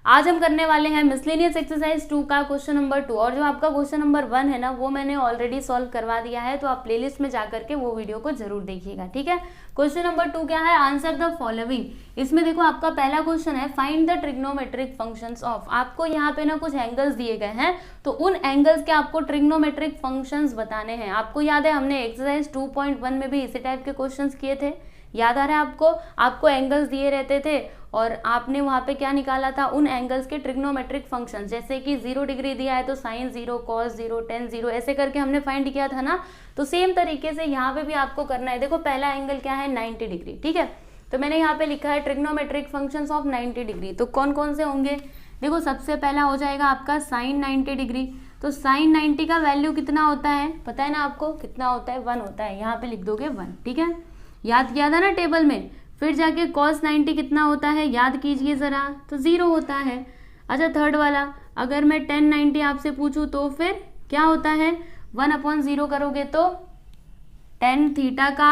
आज हम करने वाले हैं मिसलेनियस एक्सरसाइज 2 का क्वेश्चन नंबर 2। और जो आपका क्वेश्चन नंबर 1 है ना, वो मैंने ऑलरेडी सॉल्व करवा दिया है, तो आप प्लेलिस्ट में जाकर के वो वीडियो को जरूर देखिएगा। ठीक है, क्वेश्चन नंबर 2 क्या है, आंसर द फॉलोइंग। इसमें देखो आपका पहला क्वेश्चन है, find the trigonometric functions of. आपको यहाँ पे ना कुछ एंगल्स दिए गए हैं, तो उन एंगल्स के आपको ट्रिग्नोमेट्रिक फंक्शंस बताने हैं। आपको याद है हमने एक्सरसाइज 2.1 में भी इसी टाइप के क्वेश्चंस किए थे, याद आ रहा है आपको? आपको एंगल्स दिए रहते थे और आपने वहां पे क्या निकाला था, उन एंगल्स के ट्रिग्नोमेट्रिक फंक्शंस। जैसे कि 0 डिग्री दिया है तो साइन 0, कॉस 0, टेन 0, ऐसे करके हमने फाइंड किया था ना। तो सेम तरीके से यहाँ पे भी आपको करना है। देखो पहला एंगल क्या है, 90 डिग्री। ठीक है, तो मैंने यहाँ पे लिखा है ट्रिग्नोमेट्रिक फंक्शंस ऑफ 90 डिग्री। तो कौन कौन से होंगे, देखो सबसे पहला हो जाएगा आपका साइन 90 डिग्री। तो साइन 90 का वैल्यू कितना होता है, पता है ना आपको कितना होता है, 1 होता है। यहाँ पे लिख दोगे 1। ठीक है, याद किया था ना टेबल में। फिर जाके cos 90 कितना होता है, याद कीजिए जरा, तो 0 होता है। अच्छा थर्ड वाला, अगर मैं tan 90 आपसे पूछूं तो फिर क्या होता है, 1/0 करोगे तो tan थीटा का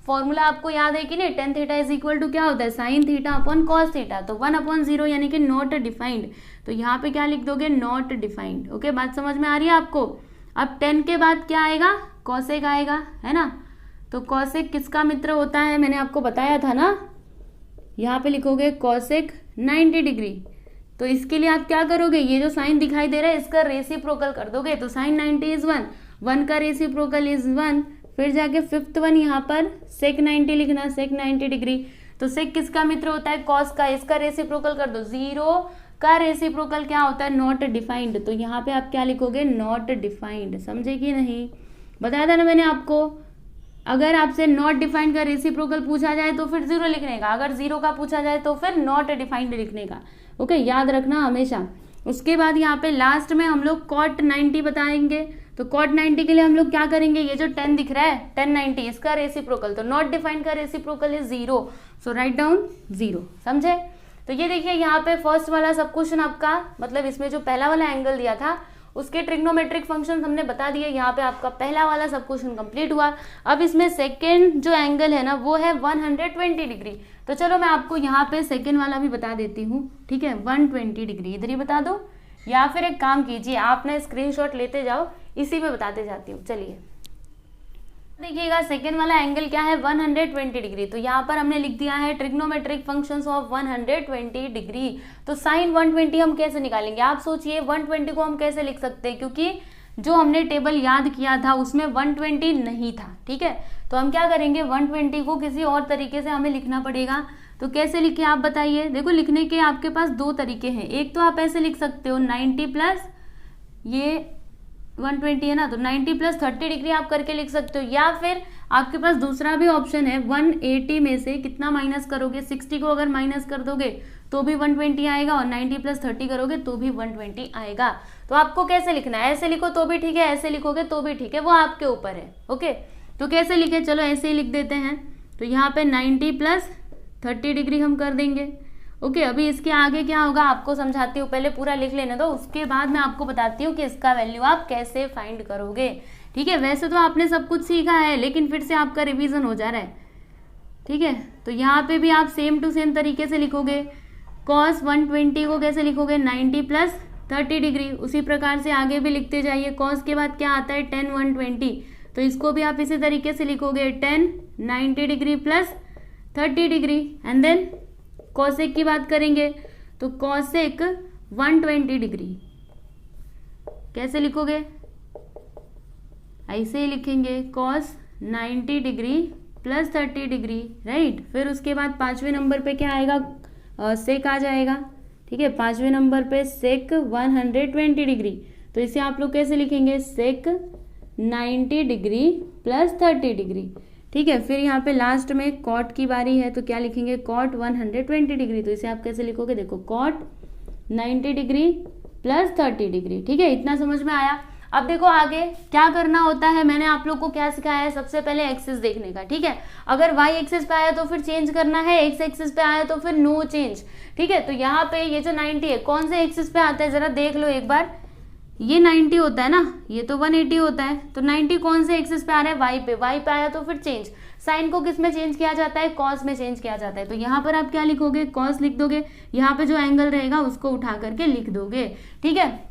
फॉर्मूला आपको याद है कि नहीं, tan theta is equal to क्या होता है, sin theta upon cos theta. तो 1/0 यानी कि नॉट डिफाइंड। तो यहाँ पे क्या लिख दोगे, नॉट डिफाइंड। ओके, बात समझ में आ रही है आपको? अब tan के बाद क्या आएगा, cosec आएगा, है ना। तो कॉसेक किसका मित्र होता है, मैंने आपको बताया था ना। यहाँ पे लिखोगे कॉसेक 90 डिग्री। तो इसके लिए आप क्या करोगे, ये जो साइन दिखाई दे रहा है इसका रेसिप्रोकल कर दोगे। तो साइन 90 इज 1, 1 का रेसिप्रोकल इज 1। फिर जाके फिफ्थ वन यहाँ पर सेक 90 लिखना, सेक 90 डिग्री। तो सेक किसका मित्र होता है, कॉस का। इसका रेसिप्रोकल कर दो, 0 का रेसिप्रोकल क्या होता है, नॉट डिफाइंड। तो यहाँ पे आप क्या लिखोगे, नॉट डिफाइंड। समझे कि नहीं, बताया था ना मैंने आपको। अगर आपसे नॉट डिफाइंड का रेसिप्रोकल पूछा जाए तो फिर 0 लिखने का, अगर 0 का पूछा जाए तो फिर नॉट डिफाइंड लिखने का। ओके, याद रखना हमेशा। उसके बाद यहाँ पे लास्ट में हम लोग cot 90 बताएंगे। तो cot 90 के लिए हम लोग क्या करेंगे, ये जो 10 दिख रहा है tan 90, इसका रेसिप्रोकल। तो नॉट डिफाइंड का reciprocal is 0, so write down 0। समझे? तो ये देखिए यहाँ पे फर्स्ट वाला सब क्वेश्चन आपका, मतलब इसमें जो पहला वाला एंगल दिया था उसके ट्रिग्नोमेट्रिक फंक्शंस हमने बता दिए। यहाँ पे आपका पहला वाला सब क्वेश्चन कंप्लीट हुआ। अब इसमें सेकंड जो एंगल है ना, वो है 120 डिग्री। तो चलो मैं आपको यहाँ पे सेकंड वाला भी बता देती हूँ। ठीक है, 120 डिग्री इधर ही बता दो, या फिर एक काम कीजिए आप ना स्क्रीनशॉट लेते जाओ, इसी में बताते जाती हूँ। चलिए देखिएगा सेकेंड वाला एंगल क्या है, 120 डिग्री। तो यहाँ पर हमने लिख दिया है ट्रिग्नोमेट्रिक फंक्शंस ऑफ 120 डिग्री। तो साइन 120 हम कैसे निकालेंगे, आप सोचिए 120 को हम कैसे लिख सकते हैं, क्योंकि जो हमने टेबल याद किया था उसमें 120 नहीं था। ठीक है, तो हम क्या करेंगे, 120 को किसी और तरीके से हमें लिखना पड़ेगा। तो कैसे लिखे आप बताइए। देखो लिखने के आपके पास दो तरीके हैं। एक तो आप ऐसे लिख सकते हो 90 प्लस ये 120 है ना, तो 90 प्लस 30 डिग्री आप करके लिख सकते हो। या फिर आपके पास दूसरा भी ऑप्शन है, 180 में से कितना माइनस करोगे, 60 को अगर माइनस कर दोगे तो भी 120 आएगा, और 90 प्लस 30 करोगे तो भी 120 आएगा। तो आपको कैसे लिखना है, ऐसे लिखो तो भी ठीक है, ऐसे लिखोगे तो भी ठीक है, वो आपके ऊपर है। ओके, तो कैसे लिखे, चलो ऐसे ही लिख देते हैं। तो यहाँ पे 90 प्लस 30 डिग्री हम कर देंगे। ओके, अभी इसके आगे क्या होगा आपको समझाती हूँ, पहले पूरा लिख लेने दो, उसके बाद मैं आपको बताती हूँ कि इसका वैल्यू आप कैसे फाइंड करोगे। ठीक है, वैसे तो आपने सब कुछ सीखा है, लेकिन फिर से आपका रिवीजन हो जा रहा है। ठीक है, तो यहाँ पे भी आप सेम टू सेम तरीके से लिखोगे। cos 120 को कैसे लिखोगे, 90 प्लस 30 डिग्री। उसी प्रकार से आगे भी लिखते जाइए। cos के बाद क्या आता है, tan 120, तो इसको भी आप इसी तरीके से लिखोगे, tan 90 degree plus 30 degree. And then cosec की बात करेंगे तो कॉसेक 120 डिग्री कैसे लिखोगे, ऐसे ही लिखेंगे, cos 90 degree plus 30 degree, right. फिर उसके बाद पांचवें नंबर पे क्या आएगा, सेक आ जाएगा। ठीक है, पांचवें नंबर पे सेक 120 डिग्री। तो इसे आप लोग कैसे लिखेंगे, सेक 90 डिग्री प्लस 30 डिग्री। ठीक है, फिर यहाँ पे लास्ट में कॉट की बारी है, तो क्या लिखेंगे, कॉट 120 डिग्री। तो इसे आप कैसे लिखोगे, देखो कॉट 90 डिग्री प्लस 30 डिग्री। ठीक है, इतना समझ में आया। अब देखो आगे क्या करना होता है, मैंने आप लोग को क्या सिखाया है, सबसे पहले एक्सिस देखने का। ठीक है, अगर वाई एक्सिस पे आया तो फिर चेंज करना है, एक्स एक्सिस पे आया तो फिर नो चेंज। ठीक है, तो यहाँ पे ये जो 90 है कौन से एक्सिस पे आता है, जरा देख लो एक बार, ये 90 होता है ना, ये तो 180 होता है, तो 90 कौन से एक्सिस पे आ रहा है, वाई पे, वाई पे आया तो फिर चेंज, साइन को किस में चेंज किया जाता है, कॉस में चेंज किया जाता है। तो यहाँ पर आप क्या लिखोगे, कॉस लिख दोगे, यहाँ पे जो एंगल रहेगा उसको उठा करके लिख दोगे, ठीक है,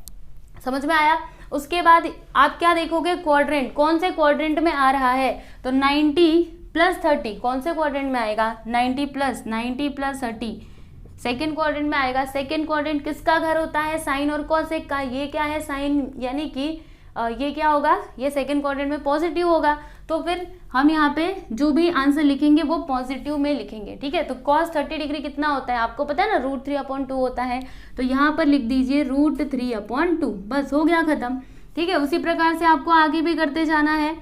समझ में आया। उसके बाद आप क्या देखोगे, क्वाड्रेंट, कौन से क्वाड्रेंट में आ रहा है, तो 90 प्लस 30 कौन से क्वाड्रेंट में आएगा, 90 प्लस 30 सेकेंड क्वाड्रेंट में आएगा। सेकेंड क्वाड्रेंट किसका घर होता है, साइन और कॉसेक का, ये क्या है साइन, यानी कि ये क्या होगा, ये सेकेंड क्वाड्रेंट में पॉजिटिव होगा, तो फिर हम यहाँ पे जो भी आंसर लिखेंगे वो पॉजिटिव में लिखेंगे, ठीक है। तो cos 30 डिग्री कितना होता है आपको पता है ना, √3/2 होता है, तो यहाँ पर लिख दीजिए √3/2, बस हो गया खत्म, ठीक है। उसी प्रकार से आपको आगे भी करते जाना है।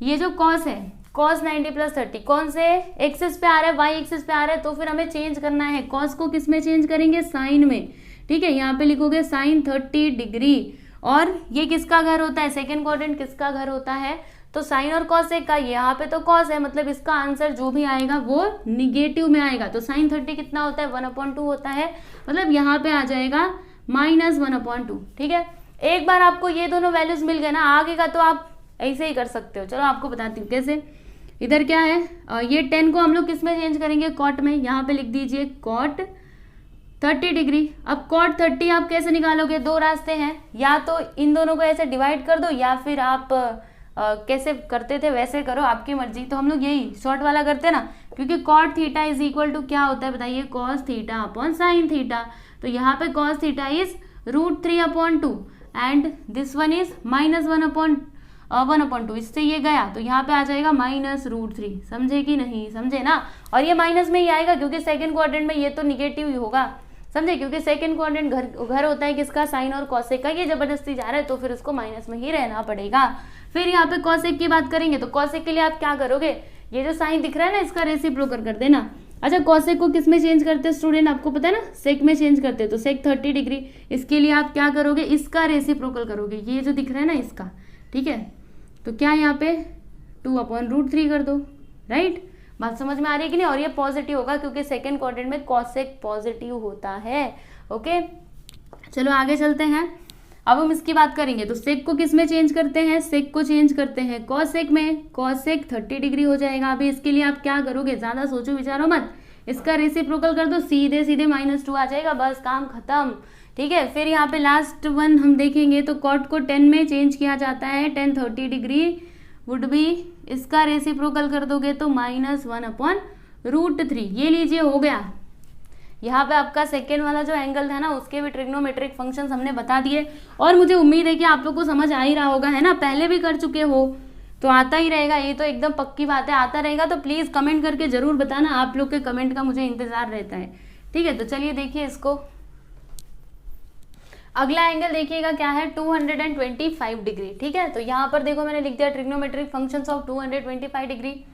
ये जो cos है, cos 90 प्लस 30 कौन से एक्सिस पे आ रहा है, वाई एक्सिस पे आ रहा है, तो फिर हमें चेंज करना है, cos को किस में चेंज करेंगे, साइन में, ठीक है। यहाँ पे लिखोगे साइन 30 डिग्री, और ये किसका घर होता है, सेकेंड क्वाड्रेंट किसका घर होता है, तो साइन और कॉसेक का, यहाँ पे तो कॉस है, मतलब इसका आंसर जो भी आएगा वो निगेटिव में आएगा। तो साइन 30 कितना होता है, 1/2 होता है, मतलब यहाँ पे आ जाएगा -1/2, ठीक है। एक बार आपको ये दोनों वैल्यूज मिल गए ना, आगे का तो आप ऐसे ही कर सकते हो। चलो आपको बताती हूँ कैसे। इधर क्या है, ये 10 को हम लोग किस में चेंज करेंगे, कॉट में, यहाँ पे लिख दीजिए कॉट 30 डिग्री। अब कॉट 30 आप कैसे निकालोगे, दो रास्ते हैं, या तो इन दोनों को ऐसे डिवाइड कर दो, या फिर आप कैसे करते थे वैसे करो, आपकी मर्जी। तो हम लोग यही शॉर्ट वाला करते हैं ना, क्योंकि cot theta is equal to क्या होता है बताइए, cos theta upon sine theta. तो यहाँ पे cos theta is √3/2 and this one is -1/2, इससे ये गया तो यहाँ पे आ जाएगा -√3, समझे कि नहीं समझे ना। और ये माइनस में ही आएगा क्योंकि सेकंड क्वाड्रेंट में ये तो निगेटिव ही होगा, समझे, क्योंकि सेकंड क्वाड्रेंट घर होता है किसका, साइन और कॉसेक का, ये जबरदस्ती जा रहा है तो फिर उसको माइनस में ही रहना पड़ेगा। फिर यहाँ पे कॉसेक की बात करेंगे, तो कॉसेक के लिए आप क्या करोगे, ये जो साइन दिख रहा है ना इसका रेसिप्रोकल कर देना। अच्छा, कॉसेक को किस में चेंज करते हैं स्टूडेंट, आपको पता है ना, सेक में चेंज करते हैं, तो सेक 30 डिग्री, इसके लिए आप क्या करोगे, इसका रेसिप्रोकल करोगे, ये जो दिख रहा है ना इसका, ठीक है। तो क्या यहाँ पे 2/√3 कर दो, राइट, बात समझ में आ रही है कि नहीं। और ये पॉजिटिव होगा क्योंकि सेकंड क्वाड्रेंट में कॉसेक पॉजिटिव होता है, ओके। चलो आगे चलते हैं। अब हम इसकी बात करेंगे, तो सेक को किस में चेंज करते हैं, सेक को चेंज करते हैं कॉसेक में, कॉसेक 30 डिग्री हो जाएगा। अभी इसके लिए आप क्या करोगे, ज्यादा सोचो विचारो मत, इसका रेसिप्रोकल कर दो, सीधे सीधे -2 आ जाएगा, बस काम खत्म, ठीक है। फिर यहाँ पे लास्ट वन हम देखेंगे, तो कॉट को 10 में चेंज किया जाता है, 10 30 डिग्री वुड बी, इसका रेसिप्रोकल कर दोगे तो -1/√3, ये लीजिए हो गया। यहाँ पे आपका सेकेंड वाला जो एंगल था ना, उसके भी ट्रिग्नोमेट्रिक फंक्शंस हमने बता दिए, और मुझे उम्मीद है कि आप लोग को समझ आ ही रहा होगा, है ना, पहले भी कर चुके हो तो आता ही रहेगा, ये तो एकदम पक्की बात है, आता रहेगा। तो प्लीज कमेंट करके जरूर बताना, आप लोग के कमेंट का मुझे इंतजार रहता है, ठीक है। तो चलिए देखिए इसको, अगला एंगल देखिएगा क्या है, 225 डिग्री, ठीक है। तो यहाँ पर देखो मैंने लिख दिया ट्रिग्नोमेट्रिक फंक्शंस ऑफ 225 डिग्री।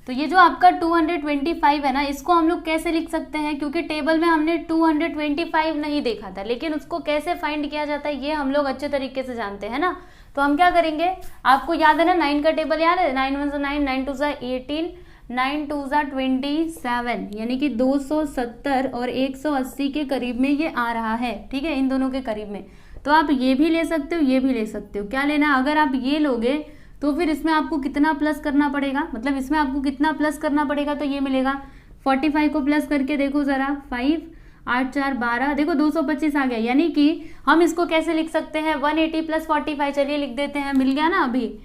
तो ये जो आपका 225 है ना, इसको हम लोग कैसे लिख सकते हैं, क्योंकि टेबल में हमने 225 नहीं देखा था, लेकिन उसको कैसे फाइंड किया जाता है ये हम लोग अच्छे तरीके से जानते हैं ना। तो हम क्या करेंगे, आपको याद है ना 9 का टेबल याद है, 9 1 9, 9 2 18, 9 2 27, यानी कि 270 और 180 के करीब में ये आ रहा है, ठीक है, इन दोनों के करीब में। तो आप ये भी ले सकते हो, ये भी ले सकते हो, क्या लेना, अगर आप ये लोगे तो फिर इसमें आपको कितना प्लस करना पड़ेगा, मतलब इसमें आपको कितना प्लस करना पड़ेगा, तो ये मिलेगा 45 को प्लस करके देखो जरा, 5 8 4 12, देखो 225 आ गया। यानी कि हम इसको कैसे लिख सकते हैं, 180 + 45, चलिए लिख देते हैं, मिल गया ना। अभी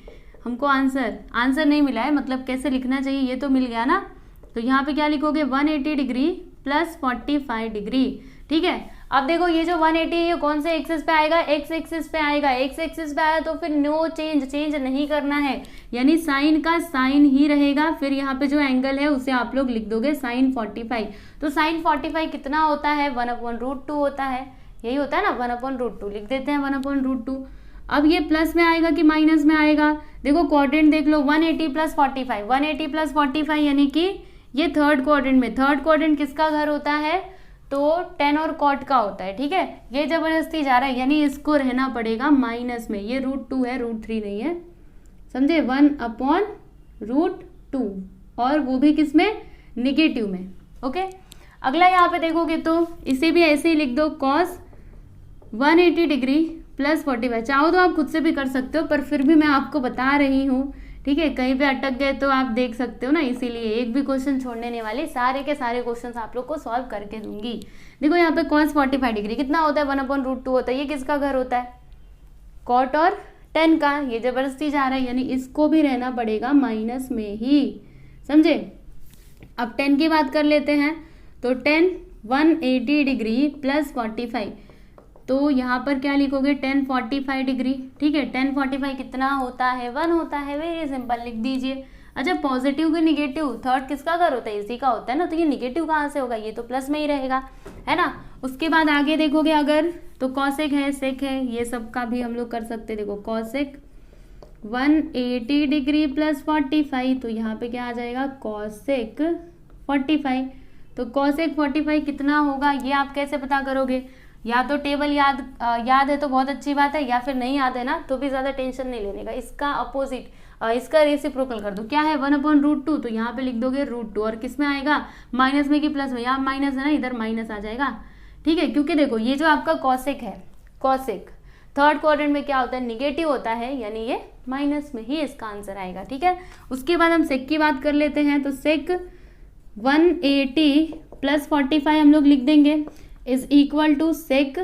हमको आंसर नहीं मिला है, मतलब कैसे लिखना चाहिए ये तो मिल गया ना। तो यहाँ पे क्या लिखोगे, 180 डिग्री + 45 डिग्री, ठीक है। अब देखो ये जो 180 है ये कौन से एक्सिस पे आएगा, एक्स एक्सिस पे आएगा, एक्स एक्सिस पे आया तो फिर नो चेंज नहीं करना है, यानी साइन का साइन ही रहेगा। फिर यहाँ पे जो एंगल है उसे आप लोग लिख दोगे sin 45। तो sin 45 कितना होता है, 1/√2 होता है, यही होता है ना, 1/√2 लिख देते हैं, 1/√2। अब ये प्लस में आएगा कि माइनस में आएगा, देखो क्वाड्रेंट देख लो, 180 + 45, 180 + 45 यानी कि ये थर्ड क्वाड्रेंट में, थर्ड क्वाड्रेंट किसका घर होता है, तो 10 और कॉट का होता है, ठीक है। ये जबरदस्ती जा रहा है, यानी इसको रहना पड़ेगा माइनस में, ये √2 है, √3 नहीं है, समझे, 1/√2, और वो भी किस में, निगेटिव में, ओके। अगला यहाँ पे देखोगे तो इसे भी ऐसे ही लिख दो, cos 180 डिग्री प्लस 45। चाहो तो आप खुद से भी कर सकते हो, पर फिर भी मैं आपको बता रही हूँ, ठीक है। कहीं पे अटक गए तो आप देख सकते हो ना, इसीलिए एक भी क्वेश्चन छोड़ने नहीं वाली, सारे के सारे क्वेश्चन आप लोग को सॉल्व करके दूंगी। देखो यहाँ पे cos 45 डिग्री कितना होता है, 1/√2 होता है। ये किसका घर होता है, कॉट और टेन का। ये जबरदस्ती जा रहा है, यानी इसको भी रहना पड़ेगा माइनस में ही, समझे। अब 10 की बात कर लेते हैं, तो 10 180 डिग्री प्लस 45, तो यहाँ पर क्या लिखोगे 10 45 डिग्री, ठीक है। 10 45 कितना होता है, 1 होता है, वेरी सिंपल लिख दीजिए। अच्छा, पॉजिटिव के निगेटिव, थर्ड किसका घर होता है, इसी का होता है ना, तो ये निगेटिव कहाँ से होगा, ये तो प्लस में ही रहेगा, है ना। उसके बाद आगे देखोगे अगर, तो कॉसेक है, सेक है, ये सब का भी हम लोग कर सकते हैं। देखो कॉसेक 180 डिग्री प्लस 45, तो यहाँ पे क्या आ जाएगा कॉसेक 45। तो कॉसेक 45 कितना होगा, ये आप कैसे पता करोगे, या तो टेबल याद है तो बहुत अच्छी बात है, या फिर नहीं याद है ना तो भी ज़्यादा टेंशन नहीं लेने का। इसका अपोजिट, इसका रेसिप्रोकल कर दो, क्या है 1/√2, तो यहाँ पे लिख दोगे √2, और किस में आएगा, माइनस में कि प्लस में, यहाँ माइनस है ना, इधर माइनस आ जाएगा, ठीक है। क्योंकि देखो ये जो आपका कॉसेक है, कॉसेक थर्ड क्वाड्रेंट में क्या होता है, निगेटिव होता है, यानी ये माइनस में ही इसका आंसर आएगा, ठीक है। उसके बाद हम सेक की बात कर लेते हैं, तो सेक 180 प्लस 45 हम लोग लिख देंगे इज इक्वल टू सेक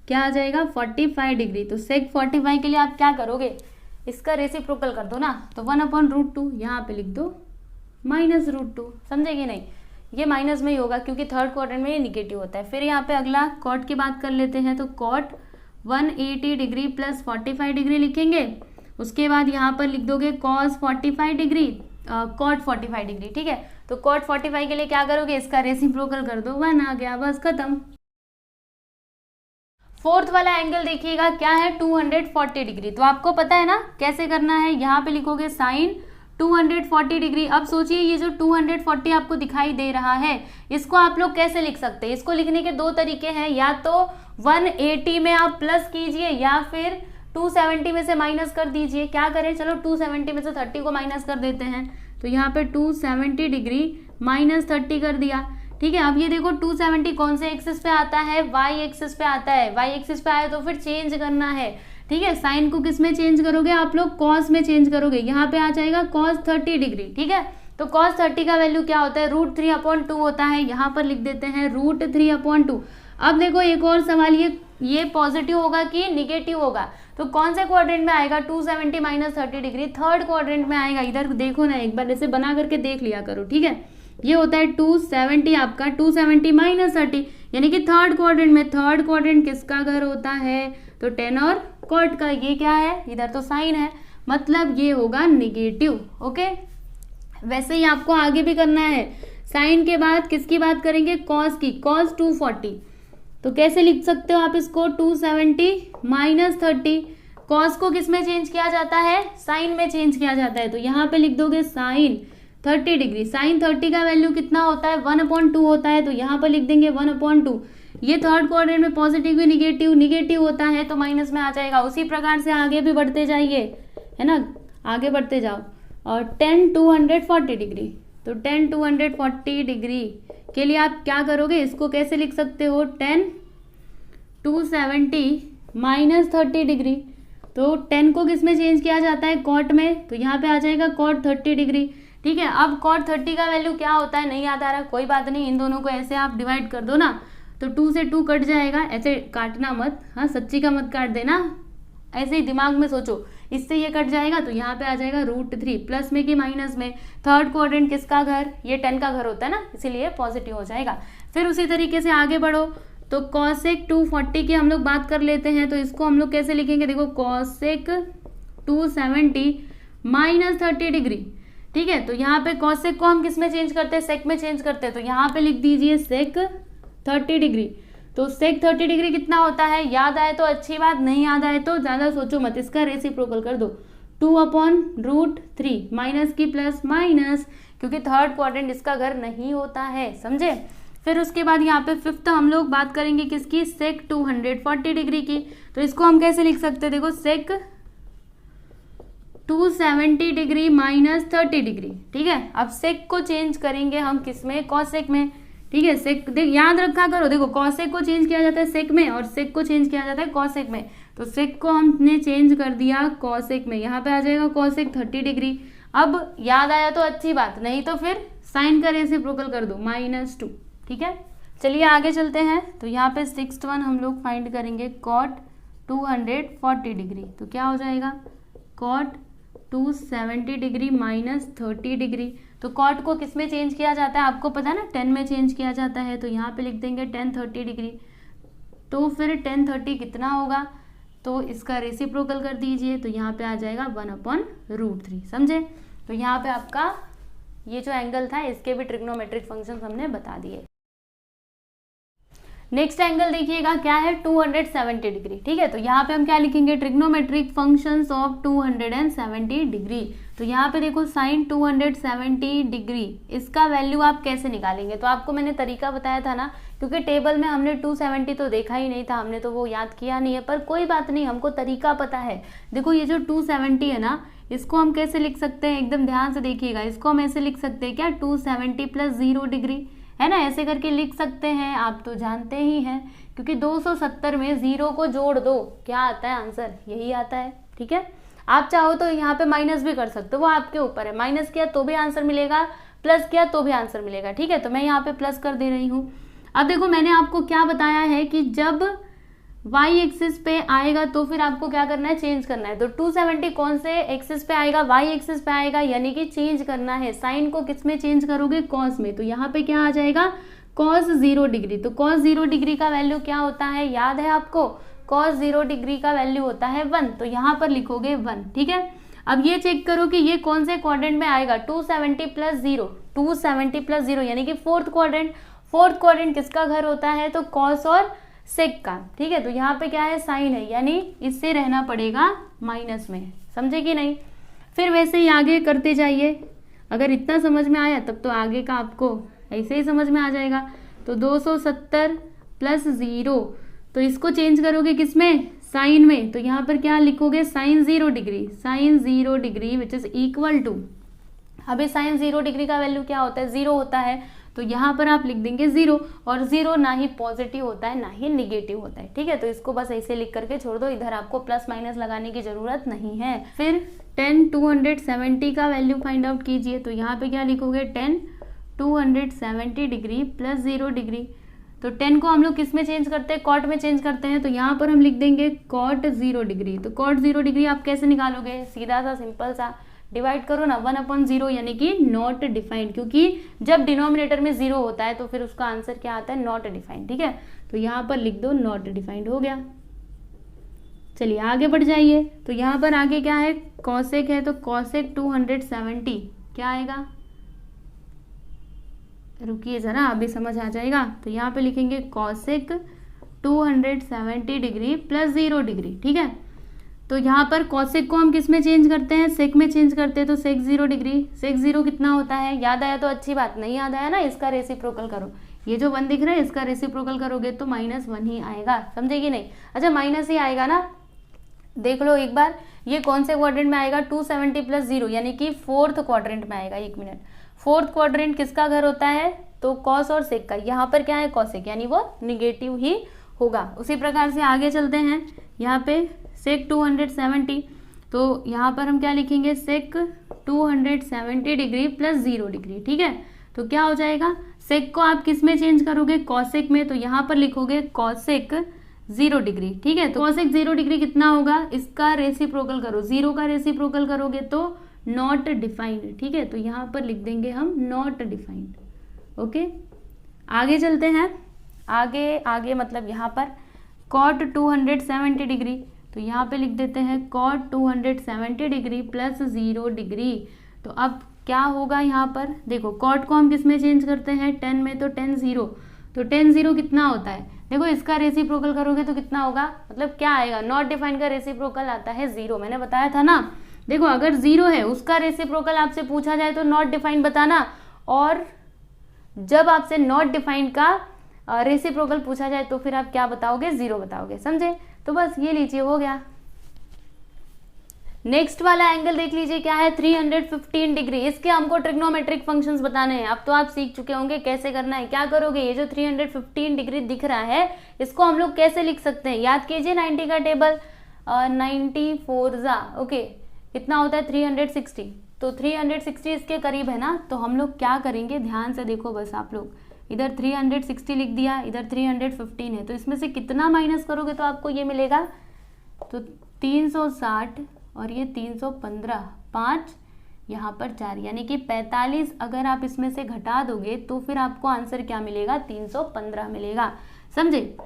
क्या आ जाएगा 45 डिग्री। तो सेक 45 के लिए आप क्या करोगे, इसका रेसिप्रोकल कर दो ना, तो 1/√2 यहाँ पे लिख दो -√2, समझे कि नहीं, ये माइनस में ही होगा क्योंकि थर्ड क्वाड्रेंट में ये निगेटिव होता है। फिर यहाँ पे अगला कॉट की बात कर लेते हैं, तो कॉट 180 डिग्री प्लस 45 डिग्री लिखेंगे। उसके बाद यहाँ पर लिख दोगे कॉस 45 डिग्री, कॉट 45 डिग्री, ठीक है। तो कॉट 45 के लिए क्या करोगे, इसका रेसिप्रोकल कर दो, 1 आ गया, बस खत्म। फोर्थ वाला एंगल देखिएगा क्या है, 240 डिग्री। तो आपको पता है ना कैसे करना है, यहाँ पे लिखोगे साइन 240 डिग्री। अब सोचिए ये जो 240 आपको दिखाई दे रहा है, इसको आप लोग कैसे लिख सकते हैं, इसको लिखने के दो तरीके हैं, या तो 180 में आप प्लस कीजिए, या फिर 270 में से माइनस कर दीजिए। क्या करें, चलो 270 में से 30 को माइनस कर देते हैं, तो यहाँ पे 270 डिग्री माइनस 30 कर दिया, ठीक है। अब ये देखो 270 कौन से एक्सिस पे आता है, वाई एक्सिस पे आता है, वाई एक्सिस पे आया तो फिर चेंज करना है, ठीक है। साइन को किस में चेंज करोगे आप लोग, कॉस में चेंज करोगे, यहाँ पे आ जाएगा कॉस 30 डिग्री, ठीक है। तो कॉस 30 का वैल्यू क्या होता है, √3/2 होता है, यहाँ पर लिख देते हैं √3/2। अब देखो एक और सवाल, ये पॉजिटिव होगा कि निगेटिव होगा, तो कौन से क्वाड्रेंट में आएगा, 270 माइनस 30 डिग्री थर्ड क्वाड्रेंट में आएगा। इधर देखो ना, एक बार ऐसे बना करके देख लिया करो, ठीक है। ये होता है 270 आपका, 270 माइनस 30, यानी कि थर्ड क्वाड्रेंट में। थर्ड क्वाड्रेंट किसका घर होता है, तो 10 और कॉट का। ये क्या है, इधर तो साइन है, मतलब ये होगा निगेटिव, ओके। वैसे ही आपको आगे भी करना है, साइन के बाद किसकी बात करेंगे, कॉस की, कॉस 240। तो कैसे लिख सकते हो आप इसको, 270 माइनस 30, कॉस को किस में चेंज किया जाता है, साइन में चेंज किया जाता है, तो यहाँ पे लिख दोगे साइन 30 डिग्री। साइन 30 का वैल्यू कितना होता है, 1/2 होता है, तो यहाँ पर लिख देंगे 1/2। ये थर्ड क्वाड्रेंट में पॉजिटिव भी निगेटिव होता है, तो माइनस में आ जाएगा। उसी प्रकार से आगे भी बढ़ते जाइए, है ना, आगे बढ़ते जाओ। और 10 240 डिग्री, तो 10 240 डिग्री के लिए आप क्या करोगे, इसको कैसे लिख सकते हो, 10 270 माइनस 30 डिग्री। तो 10 को किस में चेंज किया जाता है, कॉट में, तो यहाँ पे आ जाएगा कॉट 30 डिग्री, ठीक है। अब कॉट 30 का वैल्यू क्या होता है, नहीं याद आ रहा, कोई बात नहीं, इन दोनों को ऐसे आप डिवाइड कर दो ना, तो 2 से 2 कट जाएगा, ऐसे काटना मत, हाँ सच्ची का मत काट देना, ऐसे ही दिमाग में सोचो, इससे ये कट जाएगा, तो यहाँ पे आ जाएगा √3, प्लस में कि माइनस में। थर्ड क्वाड्रेंट किसका घर, ये 10 का घर होता है ना, इसीलिए पॉजिटिव हो जाएगा। फिर उसी तरीके से आगे बढ़ो, तो कॉसेक 240 की हम लोग बात कर लेते हैं, तो इसको हम लोग कैसे लिखेंगे, देखो कॉसेक 270 माइनस 30 डिग्री, ठीक है। तो यहाँ पे कॉसेक को हम किस में चेंज करते हैं, सेक में चेंज करते हैं, तो यहाँ पे लिख दीजिए सेक 30 डिग्री। तो सेक 30 डिग्री कितना होता है, याद आए तो अच्छी बात, नहीं याद आए तो ज़्यादा सोचो मत, इसका रेसिप्रोकल कर दो, 2/√3, माइनस की प्लस माइनस, क्योंकि थर्ड क्वाड्रेंट इसका घर नहीं होता है, समझे। फिर उसके बाद यहाँ पे फिफ्थ हम लोग बात करेंगे किसकी, सेक 240 डिग्री की। तो इसको हम कैसे लिख सकते हैं, देखो सेक 270 डिग्री माइनस 30 डिग्री, ठीक है। अब सेक को चेंज करेंगे हम किस में, कॉसेक में, ठीक है। सेक देख याद रखा करो, देखो कॉसेक को चेंज किया जाता है सेक में और सेक को चेंज किया जाता है कॉसेक में। तो सेक को हमने चेंज कर दिया कॉसेक में, यहाँ पे आ जाएगा कॉसेक 30 डिग्री। अब याद आया तो अच्छी बात, नहीं तो फिर साइन का रेसिप्रोकल कर दो -2। ठीक है, चलिए आगे चलते हैं। तो यहाँ पे 6th वन हम लोग फाइंड करेंगे कॉट 240 डिग्री। तो क्या हो जाएगा कॉट 270 डिग्री -30 डिग्री। तो कॉट को किस में चेंज किया जाता है आपको पता है ना, 10 में चेंज किया जाता है। तो यहाँ पे लिख देंगे 10 30 डिग्री। तो फिर 10 30 कितना होगा, तो इसका रेसिप्रोकल कर दीजिए। तो यहाँ पे आ जाएगा 1/√3। समझे। तो यहाँ पे आपका ये जो एंगल था इसके भी ट्रिग्नोमेट्रिक फंक्शंस हमने बता दिए। नेक्स्ट एंगल देखिएगा क्या है 270 डिग्री। ठीक है, तो यहाँ पे हम क्या लिखेंगे ट्रिग्नोमेट्रिक फंक्शंस ऑफ 270 डिग्री। तो यहाँ पे देखो साइन 270 डिग्री, इसका वैल्यू आप कैसे निकालेंगे। तो आपको मैंने तरीका बताया था ना, क्योंकि टेबल में हमने 270 तो देखा ही नहीं था, हमने तो वो याद किया नहीं है, पर कोई बात नहीं, हमको तरीका पता है। देखो ये जो 270 है ना, इसको हम कैसे लिख सकते हैं, एकदम ध्यान से देखिएगा। इसको हम ऐसे लिख सकते हैं क्या 270 + 0 डिग्री, है ना, ऐसे करके लिख सकते हैं। आप तो जानते ही हैं, क्योंकि 270 में 0 को जोड़ दो, क्या आता है आंसर, यही आता है। ठीक है, आप चाहो तो यहाँ पे माइनस भी कर सकते हो, वो आपके ऊपर है। माइनस किया तो भी आंसर मिलेगा, प्लस किया तो भी आंसर मिलेगा। ठीक है, तो मैं यहाँ पे प्लस कर दे रही हूँ। अब देखो मैंने आपको क्या बताया है कि जब वाई एक्सिस पे आएगा तो फिर आपको क्या करना है, चेंज करना है। तो 270 कौन से एक्सिस पे आएगा, वाई एक्सिस पे आएगा, यानी कि चेंज करना है। साइन को किस में चेंज करोगे, कॉस में। तो यहाँ पे क्या आ जाएगा cos 0 डिग्री। तो cos 0 डिग्री का वैल्यू क्या होता है, याद है आपको, cos 0 डिग्री का वैल्यू होता है 1। तो यहाँ पर लिखोगे 1। ठीक है, अब ये चेक करो कि ये कौन से क्वाड्रेंट में आएगा, 270 + 0, 270 + 0 यानी कि 4th क्वाड्रेंट। 4th क्वाड्रेंट किसका घर होता है, तो कॉस और सेक का। ठीक है, तो यहाँ पे क्या है, साइन है, यानी इससे रहना पड़ेगा माइनस में। समझे कि नहीं। फिर वैसे ही आगे करते जाइए। अगर इतना समझ में आया तब तो आगे का आपको ऐसे ही समझ में आ जाएगा। तो 270 + 0, तो इसको चेंज करोगे किसमें, साइन में। तो यहाँ पर क्या लिखोगे, sine 0 degree, sine 0 degree which is equal to, अभी साइन 0 डिग्री का वैल्यू क्या होता है, 0 होता है। तो यहाँ पर आप लिख देंगे 0, और 0 ना ही पॉजिटिव होता है ना ही निगेटिव होता है। ठीक है, तो इसको बस ऐसे लिख करके छोड़ दो, इधर आपको प्लस माइनस लगाने की जरूरत नहीं है। फिर 10 270 का वैल्यू फाइंड आउट कीजिए। तो यहाँ पे क्या लिखोगे, 10 270 डिग्री + 0 डिग्री। तो 10 को हम लोग किस में चेंज करते हैं, कॉट में चेंज करते हैं। तो यहाँ पर हम लिख देंगे कॉट 0 डिग्री। तो कॉट 0 डिग्री आप कैसे निकालोगे, सीधा सा सिंपल सा डिवाइड करो ना, 1/0 यानी कि नॉट डिफाइंड, क्योंकि जब डिनोमिनेटर में 0 होता है तो फिर उसका आंसर क्या आता है, नॉट डिफाइंड। ठीक है, तो यहाँ पर लिख दो नॉट डिफाइंड, हो गया। चलिए आगे बढ़ जाइए। तो यहाँ पर आगे क्या है, कॉसेक है, तो कॉसेक 270 क्या आएगा, रुकिए जरा अभी समझ आ जाएगा। तो यहाँ पे लिखेंगे कॉसेक 270 डिग्री + 0 डिग्री। ठीक है, तो यहाँ पर कॉसेक को हम किस में चेंज करते हैं, सेक में चेंज करते हैं। तो सेक 0 डिग्री, सेक 0 कितना होता है, याद आया तो अच्छी बात, नहीं याद आया ना, इसका रेसिप्रोकल करो। ये जो 1 दिख रहा है इसका रेसिप्रोकल करोगे तो -1 ही आएगा। समझे कि नहीं। अच्छा माइनस ही आएगा ना, देख लो एक बार, ये कौन से क्वाड्रेंट में आएगा, 270 + 0 यानी कि 4th क्वाड्रेंट में आएगा। 1 मिनट, 4th क्वाड्रेंट किसका घर होता है, तो कॉस और सेक का। यहाँ पर क्या है, कॉसेक, यानी वो निगेटिव ही होगा। उसी प्रकार से आगे चलते हैं। यहाँ पे सेक 270, तो यहाँ पर हम क्या लिखेंगे, सेक 270 डिग्री + 0 डिग्री। ठीक है, तो क्या हो जाएगा, सेक को आप किस में चेंज करोगे, कॉसेक में। तो यहाँ पर लिखोगे कॉसेक 0 डिग्री। ठीक है, तो कॉसेक 0 डिग्री कितना होगा, इसका रेसिप्रोकल करो, 0 का रेसिप्रोकल करोगे तो नॉट डिफाइंड। ठीक है, तो यहाँ पर लिख देंगे हम नॉट डिफाइंड। ओके, आगे चलते हैं। आगे मतलब यहाँ पर कॉट 270 डिग्री, तो यहाँ पे लिख देते हैं कॉट 270 डिग्री + 0 डिग्री। तो अब क्या होगा, यहाँ पर देखो कॉट को हम किस में चेंज करते हैं, 10 में। तो 10 0, तो 10 0 कितना होता है, देखो इसका रेसिप्रोकल करोगे तो कितना होगा, मतलब क्या आएगा, नॉट डिफाइंड का रेसिप्रोकल आता है 0। मैंने बताया था ना, देखो अगर 0 है उसका रेसिप्रोकल आपसे पूछा जाए तो नॉट डिफाइंड बताना, और जब आपसे नॉट डिफाइंड का रेसिप्रोकल पूछा जाए तो फिर आप क्या बताओगे, 0 बताओगे। समझे, तो बस ये लीजिए, हो गया। नेक्स्ट वाला एंगल देख लीजिए क्या है, 315 डिग्री। इसके हमको ट्रिग्नोमेट्रिक फंक्शंस बताने हैं। अब तो आप सीख चुके होंगे कैसे करना है। क्या करोगे, ये जो 315 डिग्री दिख रहा है इसको हम लोग कैसे लिख सकते हैं, याद कीजिए 90 का टेबल, 94 ओके कितना होता है 360, तो 360 इसके करीब है ना। तो हम लोग क्या करेंगे, ध्यान से देखो बस आप लोग, इधर 360 लिख दिया, इधर 315 है, तो इसमें से कितना माइनस करोगे तो आपको ये मिलेगा, तो 360 और ये 315, 5 यहाँ पर 4 यानी कि 45 अगर आप इसमें से घटा दोगे तो फिर आपको आंसर क्या मिलेगा, 315 मिलेगा। समझे।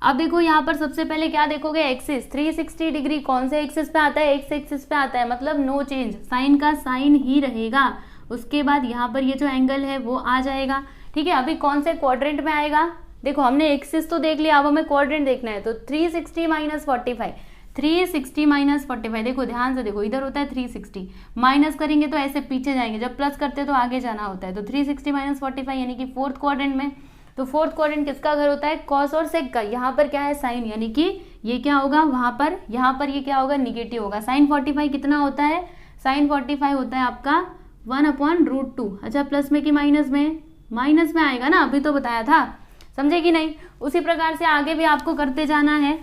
अब देखो यहाँ पर सबसे पहले क्या देखोगे, एक्सिस 360 डिग्री कौन से एक्सिस पे आता है, एक्स एक्सिस पे आता है, मतलब नो चेंज, साइन का साइन ही रहेगा। उसके बाद यहाँ पर ये जो एंगल है वो आ जाएगा। ठीक है, अभी कौन से क्वाड्रेंट में आएगा, देखो हमने एक्सिस तो देख लिया, अब हमें क्वाड्रेंट देखना है। तो 360 माइनस 45, 360 माइनस 45, देखो ध्यान से देखो, इधर होता है 360, माइनस करेंगे तो ऐसे पीछे जाएंगे, जब प्लस करते हैं तो आगे जाना होता है। तो 360 माइनस 45 यानी कि फोर्थ क्वाड्रेंट में। तो फोर्थ क्वाड्रेंट किसका घर होता है, कॉस और सेक का। यहाँ पर क्या है, साइन, यानी कि ये क्या होगा वहां पर, यहाँ पर ये क्या होगा, निगेटिव होगा। साइन 45 कितना होता है, साइन 45 होता है आपका 1/√2। अच्छा प्लस में कि माइनस में, माइनस में आएगा ना, अभी तो बताया था, समझे कि नहीं। उसी प्रकार से आगे भी आपको करते जाना है।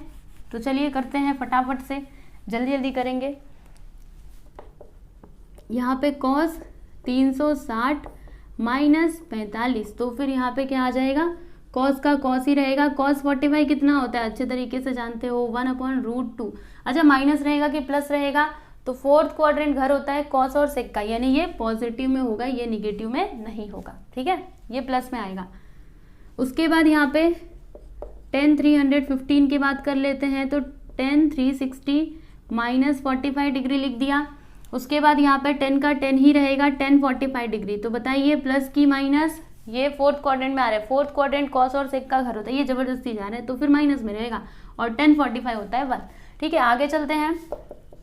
तो चलिए करते हैं फटाफट से, जल्दी जल्दी करेंगे। यहाँ पे कॉस 360 माइनस 45, तो फिर यहाँ पे क्या आ जाएगा, कॉस का कॉस ही रहेगा। कॉस 45 कितना होता है, अच्छे तरीके से जानते हो, 1/√2। अच्छा माइनस रहेगा कि प्लस रहेगा, तो फोर्थ क्वाड्रेंट घर होता है कॉस और सेक का, यानी ये पॉजिटिव में होगा, ये निगेटिव में नहीं होगा। ठीक है, ये प्लस में आएगा। उसके बाद यहाँ पे 10 315 की बात कर लेते हैं, तो 10 360 माइनस 45 डिग्री लिख दिया। उसके बाद यहाँ पे 10 का 10 ही रहेगा, 10 45 डिग्री। तो बताइए प्लस की माइनस, ये फोर्थ क्वाड्रेंट में आ रहा है, फोर्थ क्वाड्रेंट कॉस और सेक का घर होता है, ये जबरदस्ती जा रहा है तो फिर माइनस में रहेगा, और 10 45 होता है 1। ठीक है, आगे चलते हैं।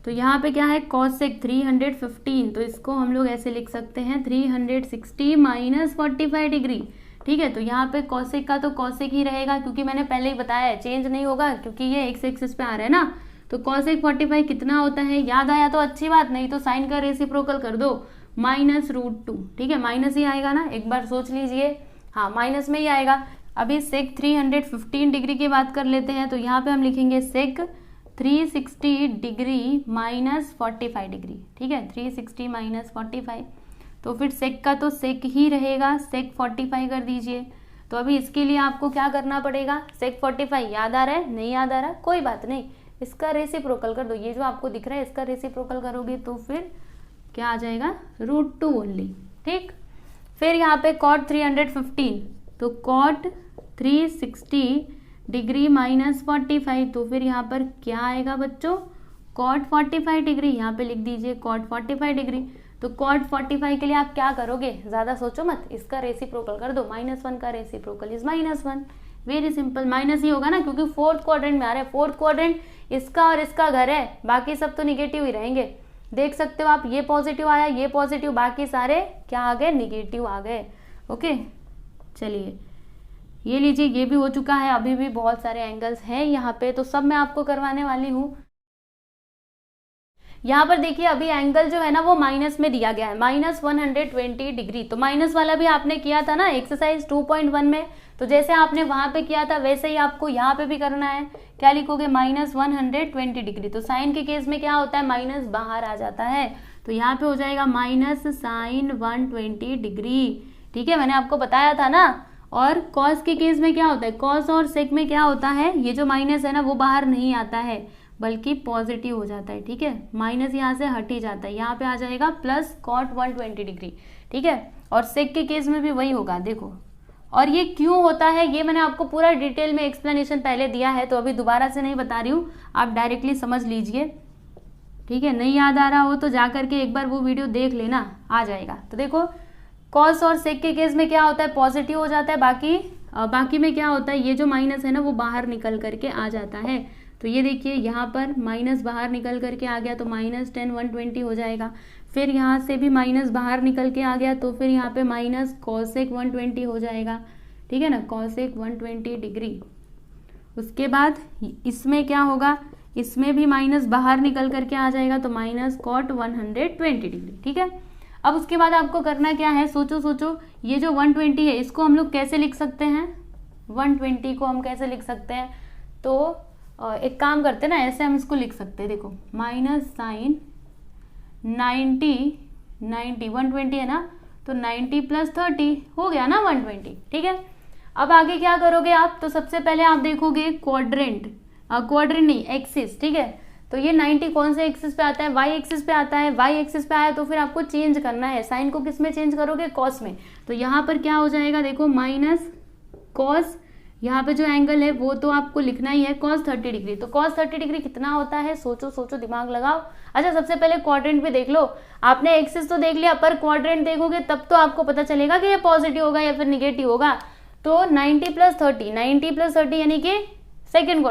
तो यहाँ पे क्या है, कॉस सेक 315, तो इसको हम लोग ऐसे लिख सकते हैं 360 माइनस 45 डिग्री। ठीक है, तो यहाँ पे कॉसेक का तो कॉसेक ही रहेगा, क्योंकि मैंने पहले ही बताया है चेंज नहीं होगा, क्योंकि ये एक्स एक्सिस पे आ रहा है ना। तो कॉसेक 45 कितना होता है, याद आया तो अच्छी बात, नहीं तो साइन का रेसिप्रोकल कर दो, -√2। ठीक है, माइनस ही आएगा ना, एक बार सोच लीजिए, हाँ माइनस में ही आएगा। अभी सेक 315 डिग्री की बात कर लेते हैं, तो यहाँ पे हम लिखेंगे सेक 360 डिग्री माइनस 45 डिग्री। ठीक है, 360 माइनस 45, तो फिर सेक का तो सेक ही रहेगा, सेक 45 कर दीजिए। तो अभी इसके लिए आपको क्या करना पड़ेगा, सेक 45 याद आ रहा है, नहीं याद आ रहा, कोई बात नहीं, इसका रेसिप्रोकल कर दो, ये जो आपको दिख रहा है इसका रेसिप्रोकल करोगे तो फिर क्या आ जाएगा, √2 ओनली। ठीक, फिर यहाँ पे कॉट 315, तो कॉट 360 डिग्री माइनस 45, तो फिर यहाँ पर क्या आएगा बच्चों, कॉट 45 डिग्री, यहाँ पे लिख दीजिए कॉट 45 डिग्री। तो कॉट 45 के लिए आप क्या करोगे, ज्यादा सोचो मत, इसका रेसिप्रोकल कर दो, -1 का reciprocal is -1, very simple, minus ही होगा ना, क्योंकि फोर्थ क्वाड्रेंट में आ रहा है, फोर्थ क्वाड्रेंट इसका और इसका घर है, बाकी सब तो निगेटिव ही रहेंगे। देख सकते हो आप, ये पॉजिटिव आया, ये पॉजिटिव, बाकी सारे क्या आ गए, निगेटिव आ गए। ओके, चलिए ये लीजिए, ये भी हो चुका है। अभी भी बहुत सारे एंगल्स हैं यहाँ पे, तो सब मैं आपको करवाने वाली हूँ। यहाँ पर देखिए अभी एंगल जो है ना वो माइनस में दिया गया है, -120 डिग्री। तो माइनस वाला भी आपने किया था ना एक्सरसाइज 2.1 में, तो जैसे आपने वहां पे किया था वैसे ही आपको यहाँ पे भी करना है। क्या लिखोगे, -120 डिग्री। तो साइन के केस में क्या होता है, माइनस बाहर आ जाता है, तो यहाँ पे हो जाएगा -sin 120 डिग्री। ठीक है, मैंने आपको बताया था ना। और कॉस के केस में क्या होता है, कॉस और सेक में क्या होता है, ये जो माइनस है ना वो बाहर नहीं आता है बल्कि पॉजिटिव हो जाता है। ठीक है, माइनस यहाँ से हट ही जाता है, यहाँ पे आ जाएगा प्लस कॉट 120 डिग्री। ठीक है, और सेक के केस में भी वही होगा, देखो। और ये क्यों होता है ये मैंने आपको पूरा डिटेल में एक्सप्लेनेशन पहले दिया है, तो अभी दोबारा से नहीं बता रही हूँ, आप डायरेक्टली समझ लीजिए। ठीक है, नहीं याद आ रहा हो तो जा करके एक बार वो वीडियो देख लेना, आ जाएगा। तो देखो कॉस और सेक के केस में क्या होता है, पॉजिटिव हो जाता है, बाकी में क्या होता है, ये जो माइनस है ना वो बाहर निकल करके आ जाता है। तो ये देखिए यहाँ पर माइनस बाहर निकल करके आ गया, तो -10 120 हो जाएगा। फिर यहाँ से भी माइनस बाहर निकल के आ गया, तो फिर यहाँ पे माइनस कॉसेक 120 हो जाएगा। ठीक है ना, कॉसेक 120 डिग्री। उसके बाद इसमें क्या होगा, इसमें भी माइनस बाहर निकल करके आ जाएगा, तो माइनस कॉट 120 डिग्री। ठीक है, अब उसके बाद आपको करना क्या है, सोचो सोचो, ये जो 120 है इसको हम लोग कैसे लिख सकते हैं, 120 को हम कैसे लिख सकते हैं, तो एक काम करते हैं ना, ऐसे हम इसको लिख सकते हैं, देखो माइनस साइन 90 120 है ना, तो 90 प्लस 30 हो गया ना 120। ठीक है, अब आगे क्या करोगे आप, तो सबसे पहले आप देखोगे क्वाड्रेंट नहीं एक्सिस। ठीक है, तो ये 90 कौन से एक्सिस पे आता है, वाई एक्सिस पे आता है, वाई एक्सिस पे आया तो फिर आपको चेंज करना है, साइन को किस में चेंज करोगे, कॉस में। तो यहाँ पर क्या हो जाएगा, देखो माइनस कॉस, यहाँ पे जो एंगल है वो तो आपको लिखना ही है कॉस 30 डिग्री। तो कॉस 30 डिग्री कितना होता है, सोचो सोचो, दिमाग लगाओ। अच्छा, सबसे पहले क्वाड्रेंट पे देख लो, आपने एक्सिस तो देख लिया, पर क्वाड्रेंट देखोगे तब तो आपको पता चलेगा कि ये पॉजिटिव होगा या फिर निगेटिव होगा। तो 90 प्लस 30 यानी कि सेकंड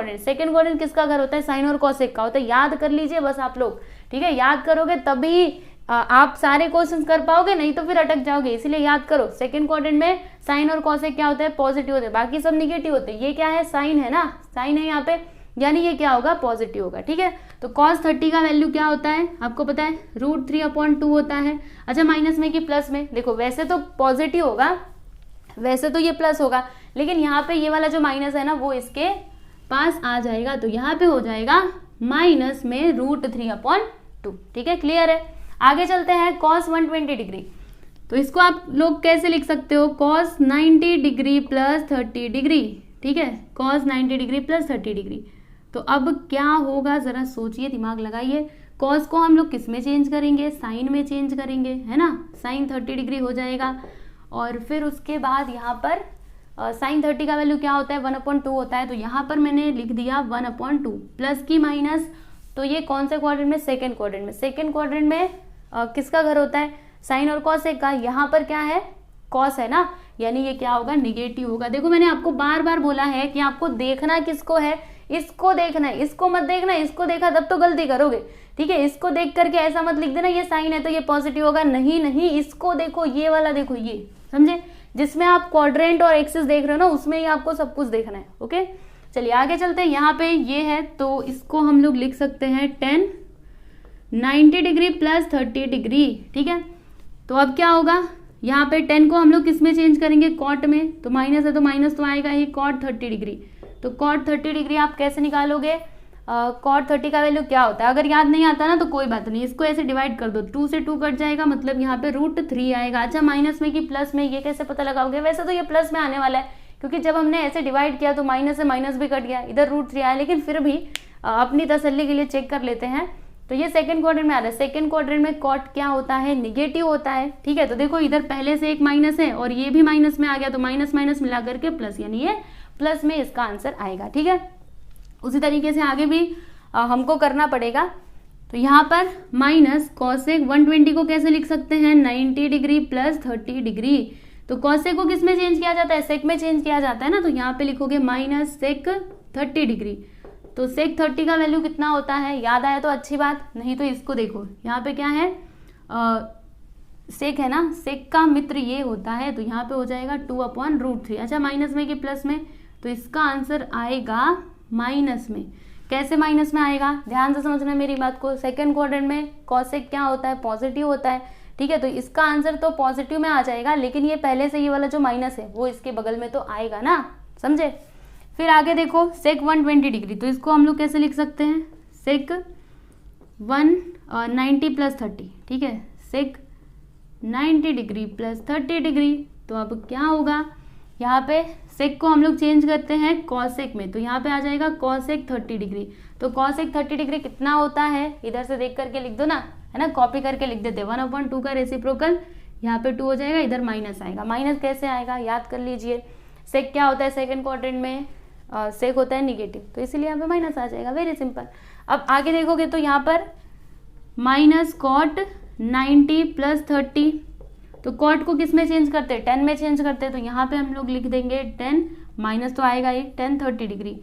क्वाड्रेंट किसका घर होता है, साइन और कॉसेक का होता है। याद कर लीजिए बस आप लोग, ठीक है, याद करोगे तभी आप सारे क्वेश्चंस कर पाओगे, नहीं तो फिर अटक जाओगे, इसीलिए याद करो। सेकंड क्वाड्रेंट में साइन और कॉसेक क्या होता है, पॉजिटिव होते हैं, बाकी सब निगेटिव होते हैं। ये क्या है, साइन है ना, साइन है यहाँ पे, यानी ये क्या होगा, पॉजिटिव होगा। ठीक है, तो cos 30 का वैल्यू क्या होता है आपको पता है, √3/2 होता है। अच्छा, माइनस में कि प्लस में, देखो वैसे तो पॉजिटिव होगा, वैसे तो ये प्लस होगा, लेकिन यहाँ पे ये वाला जो माइनस है ना वो इसके पास आ जाएगा, तो यहाँ पे हो जाएगा माइनस में √3/2। ठीक है, क्लियर है। आगे चलते हैं, cos 120 डिग्री, तो इसको आप लोग कैसे लिख सकते हो, cos 90 डिग्री प्लस 30 डिग्री। ठीक है, cos 90 डिग्री प्लस 30 डिग्री। तो अब क्या होगा, जरा सोचिए, दिमाग लगाइए। cos को हम लोग किस में चेंज करेंगे, साइन में चेंज करेंगे, है ना, साइन 30 डिग्री हो जाएगा। और फिर उसके बाद यहाँ पर साइन 30 का वैल्यू क्या होता है, 1/2 होता है, तो यहाँ पर मैंने लिख दिया 1/2 प्लस की माइनस। तो ये कौन से क्वाड्रेंट में, सेकेंड क्वाड्रेंट में किसका घर होता है, साइन और कॉसेक का। यहाँ पर क्या है, कॉस है ना, यानी ये क्या होगा, निगेटिव होगा। देखो मैंने आपको बार बार बोला है कि आपको देखना किसको है, इसको देखना है, इसको मत देखना, इसको देखा तब तो गलती करोगे। ठीक है, इसको देख करके ऐसा मत लिख देना ये साइन है तो ये पॉजिटिव होगा, नहीं नहीं, इसको देखो, ये वाला देखो, ये समझे, जिसमें आप क्वाड्रेंट और एक्सिस देख रहे हो ना उसमें ही आपको सब कुछ देखना है। ओके, चलिए आगे चलते हैं। यहाँ पे ये है तो इसको हम लोग लिख सकते हैं 90 डिग्री प्लस 30 डिग्री। ठीक है, तो अब क्या होगा, यहाँ पे 10 को हम लोग किस में चेंज करेंगे, कॉट में, तो माइनस है तो माइनस तो आएगा ही, कॉट 30 डिग्री। तो कॉट 30 डिग्री आप कैसे निकालोगे, कॉट 30 का वैल्यू क्या होता है, अगर याद नहीं आता ना तो कोई बात नहीं, इसको ऐसे डिवाइड कर दो, 2 से 2 कट जाएगा, मतलब यहाँ पे √3 आएगा। अच्छा, माइनस में कि प्लस में, ये कैसे पता लगाओगे, वैसे तो ये प्लस में आने वाला है, क्योंकि जब हमने ऐसे डिवाइड किया तो माइनस से माइनस भी कट गया, इधर √3 आया, लेकिन फिर भी अपनी तसल्ली के लिए चेक कर लेते हैं। तो ये सेकंड क्वाड्रेंट में आ रहा है, सेकंड क्वाड्रेंट में कॉट क्या होता है, निगेटिव होता है। ठीक है, तो देखो इधर पहले से एक माइनस है और ये भी माइनस में आ गया, तो माइनस माइनस मिला करके प्लस, यानी ये प्लस में इसका आंसर आएगा। ठीक है, उसी तरीके से आगे भी हमको करना पड़ेगा। तो यहाँ पर माइनस कॉसेक 120 को कैसे लिख सकते हैं, 90 डिग्री प्लस 30 डिग्री। तो कॉसेक को किस में चेंज किया जाता है, सेक में चेंज किया जाता है ना, तो यहाँ पे लिखोगे माइनस सेक 30 डिग्री। तो सेक 30 का वैल्यू कितना होता है, याद आया तो अच्छी बात, नहीं तो इसको देखो, यहाँ पे क्या है, सेक है ना, सेक का मित्र ये होता है, तो यहाँ पे हो जाएगा 2/√3। अच्छा, माइनस में कि प्लस में, तो इसका आंसर आएगा माइनस में। कैसे माइनस में आएगा, ध्यान से समझना मेरी बात को। सेकंड क्वाड्रेंट में कॉसेक क्या होता है, पॉजिटिव होता है। ठीक है, तो इसका आंसर तो पॉजिटिव में आ जाएगा, लेकिन ये पहले से ये वाला जो माइनस है वो इसके बगल में तो आएगा ना, समझे। फिर आगे देखो, सेक 120 डिग्री, तो इसको हम लोग कैसे लिख सकते हैं, सेक 190 प्लस 30। ठीक है, सेक 90 डिग्री प्लस 30 डिग्री। तो अब क्या होगा, यहाँ पे सेक को हम लोग चेंज करते हैं कॉसेक में, तो यहाँ पे आ जाएगा कॉसेक 30 डिग्री। तो कॉसेक 30 डिग्री कितना होता है, इधर से देख करके लिख दो ना, है ना, कॉपी करके लिख देते, 1/2 का रेसिप्रोकल, यहाँ पे 2 हो जाएगा, इधर माइनस आएगा। माइनस कैसे आएगा, याद कर लीजिए, सेक क्या होता है सेकंड क्वाड्रेंट में, सेक होता है निगेटिव, तो इसीलिए यहाँ पे माइनस आ जाएगा, वेरी सिंपल। अब आगे देखोगे तो यहाँ पर माइनस कॉट 90 प्लस 30, तो कॉट को किस में चेंज करते हैं, 10 में चेंज करते हैं, तो यहाँ पे हम लोग लिख देंगे 10, माइनस तो आएगा ये 10 30 डिग्री।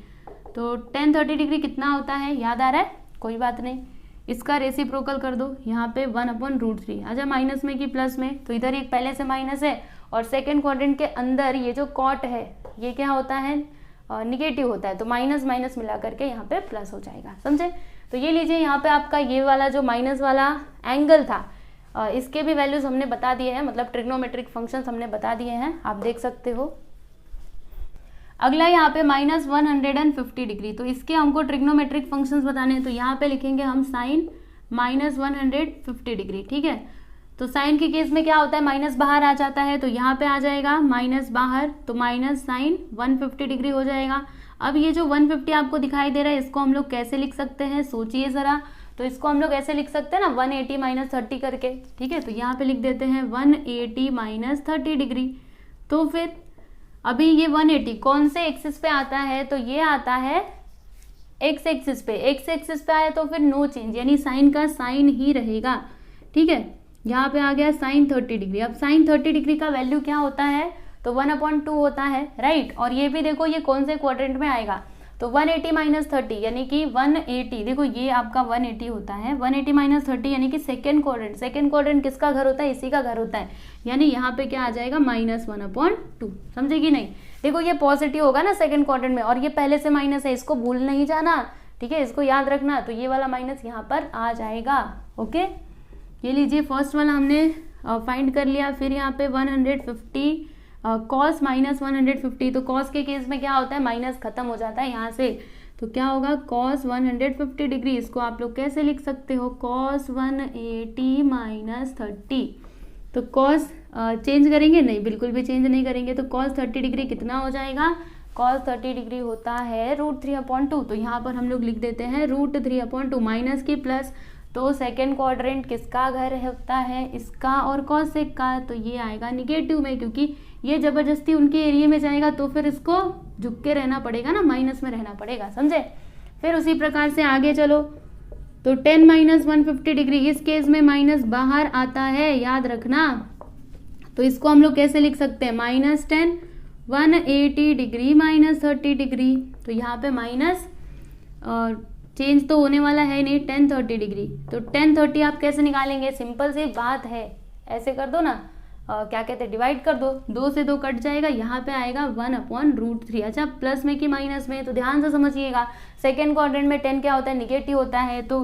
तो 10 30 डिग्री कितना होता है, याद आ रहा है, कोई बात नहीं, इसका रेसिप्रोकल कर दो, यहाँ पे 1/√3। अच्छा, माइनस में कि प्लस में, तो इधर एक पहले से माइनस है, और सेकेंड क्वाड्रेंट के अंदर ये जो कॉट है ये क्या होता है, निगेटिव होता है, तो माइनस माइनस मिला करके यहाँ पे प्लस हो जाएगा, समझे। तो ये लीजिए यहाँ पे आपका ये वाला जो माइनस वाला एंगल था, इसके भी वैल्यूज हमने बता दिए हैं, मतलब ट्रिग्नोमेट्रिक फंक्शंस हमने बता दिए हैं, आप देख सकते हो। अगला यहाँ पे -150 डिग्री, तो इसके हमको ट्रिग्नोमेट्रिक फंक्शंस बताने हैं, तो यहाँ पे लिखेंगे हम साइन -150 डिग्री, ठीक है। तो साइन के केस में क्या होता है, माइनस बाहर आ जाता है, तो यहाँ पे आ जाएगा माइनस बाहर, तो माइनस साइन 150 डिग्री हो जाएगा। अब ये जो 150 आपको दिखाई दे रहा है, इसको हम लोग कैसे लिख सकते हैं, सोचिए ज़रा। तो इसको हम लोग ऐसे लिख सकते हैं ना, 180 - 30 करके, ठीक है। तो यहाँ पे लिख देते हैं 180 - 30 डिग्री। तो फिर अभी ये 180 कौन से एक्सिस पे आता है, तो ये आता है एक्स एक्सिस पे। एक्स एक्सिस पे आया तो फिर नो चेंज, यानी साइन का साइन ही रहेगा, ठीक है। यहाँ पे आ गया साइन 30 डिग्री। अब साइन 30 डिग्री का वैल्यू क्या होता है, तो 1/2 होता है, राइट। और ये भी देखो ये कौन से क्वाड्रेंट में आएगा, तो 180 - 30 यानी कि 180, देखो ये आपका 180 होता है, 180 - 30 यानी कि सेकेंड क्वाड्रेंट। सेकेंड क्वाड्रेंट किसका घर होता है, इसी का घर होता है, यानी यहाँ पे क्या आ जाएगा -1/2, समझे कि नहीं। देखो ये पॉजिटिव होगा ना सेकेंड क्वाड्रेंट में, और ये पहले से माइनस है, इसको भूल नहीं जाना, ठीक है, इसको याद रखना। तो ये वाला माइनस यहाँ पर आ जाएगा, ओके। ये लीजिए फर्स्ट वाला हमने फाइंड कर लिया। फिर यहाँ पे 150 कॉस -150, तो कॉस के केस में क्या होता है, माइनस खत्म हो जाता है यहाँ से, तो क्या होगा कॉस 150 डिग्री। इसको आप लोग कैसे लिख सकते हो, कॉस 180 - 30। तो कॉस चेंज करेंगे नहीं, बिल्कुल भी चेंज नहीं करेंगे, तो कॉस 30 डिग्री कितना हो जाएगा, कॉस 30 डिग्री होता है √3/2। तो यहाँ पर हम लोग लिख देते हैं √3/2, माइनस की प्लस, तो सेकेंड क्वाड्रेंट किसका घर होता है, इसका और कॉसेक का, तो ये आएगा निगेटिव में, क्योंकि ये जबरदस्ती उनके एरिया में जाएगा, तो फिर इसको झुक के रहना पड़ेगा ना, माइनस में रहना पड़ेगा, समझे। फिर उसी प्रकार से आगे चलो, तो 10 - 150 डिग्री, इस केस में माइनस बाहर आता है, याद रखना। तो इसको हम लोग कैसे लिख सकते हैं, -10 180 डिग्री -30 डिग्री। तो यहाँ पे माइनस चेंज तो होने वाला है नहीं, 10 30 डिग्री। तो 10 30 आप कैसे निकालेंगे, सिंपल सी बात है, ऐसे कर दो ना, क्या कहते हैं, डिवाइड कर दो, 2 से 2 कट जाएगा, यहाँ पे आएगा 1/√3। अच्छा प्लस में कि माइनस में, तो ध्यान से समझिएगा। सेकेंड क्वाड्रेंट में 10 क्या होता है, निगेटिव होता है, तो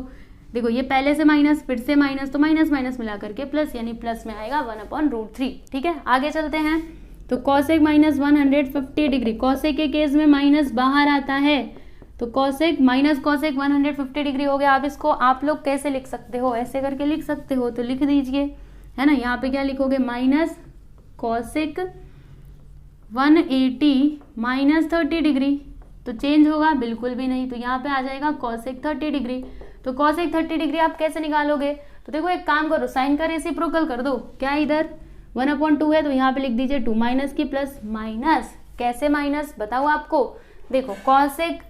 देखो ये पहले से माइनस फिर से माइनस, तो माइनस माइनस मिला करके प्लस, यानी प्लस में आएगा 1/√3, ठीक है। आगे चलते हैं, तो कॉसेक -150 डिग्री, कॉसेक के केस में माइनस बाहर आता है, तो कॉसेक माइनस कॉसेक 150 डिग्री हो गया। आप इसको आप लोग कैसे लिख सकते हो, ऐसे करके लिख सकते हो, तो लिख दीजिए, है ना। यहाँ पे क्या लिखोगे, माइनस कॉसेक 180 - 30 डिग्री, तो चेंज होगा बिल्कुल भी नहीं, तो यहाँ पे आ जाएगा कॉसेक 30 डिग्री। तो कॉसेक 30 डिग्री आप कैसे निकालोगे, तो देखो एक काम करो, साइन का रेसिप्रोकल कर दो, क्या इधर 1/2 है, तो यहाँ पे लिख दीजिए 2, माइनस की प्लस, माइनस कैसे माइनस बताओ आपको, देखो कॉसेक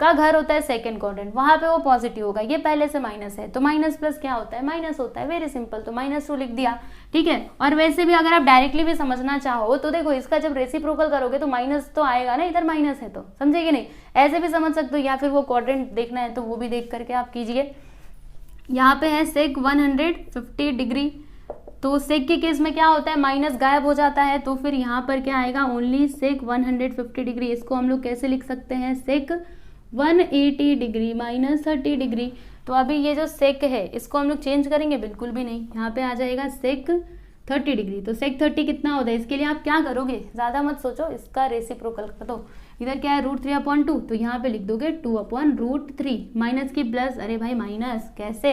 का घर होता है सेकेंड क्वाड्रेंट, वहां पे वो पॉजिटिव होगा, ये पहले से माइनस है, तो माइनस प्लस क्या होता है, माइनस होता है, वेरी सिंपल, तो -2 लिख दिया, ठीक है। और वैसे भी अगर आप डायरेक्टली भी समझना चाहो तो देखो इसका जब रेसिप्रोकल करोगे तो माइनस तो आएगा ना, इधर माइनस है, तो समझे कि नहीं, ऐसे भी समझ सकते हो, या फिर वो क्वाड्रेंट देखना है तो वो भी देख करके आप कीजिए। यहाँ पे है सेक 150 डिग्री, तो सेक के केस में क्या होता है, माइनस गायब हो जाता है, तो फिर यहाँ पर क्या आएगा, ओनली सेक 150 डिग्री। इसको हम लोग कैसे लिख सकते हैं, सेक 180 डिग्री -30 डिग्री। तो अभी ये जो सेक है इसको हम लोग चेंज करेंगे, बिल्कुल भी नहीं, यहाँ पे आ जाएगा सेक 30 डिग्री। तो सेक 30 कितना होता है, इसके लिए आप क्या करोगे, ज़्यादा मत सोचो, इसका रेसिप्रोकल कर दो। इधर क्या है √3/2, तो यहाँ पे लिख दोगे 2/√3, माइनस की प्लस, अरे भाई माइनस कैसे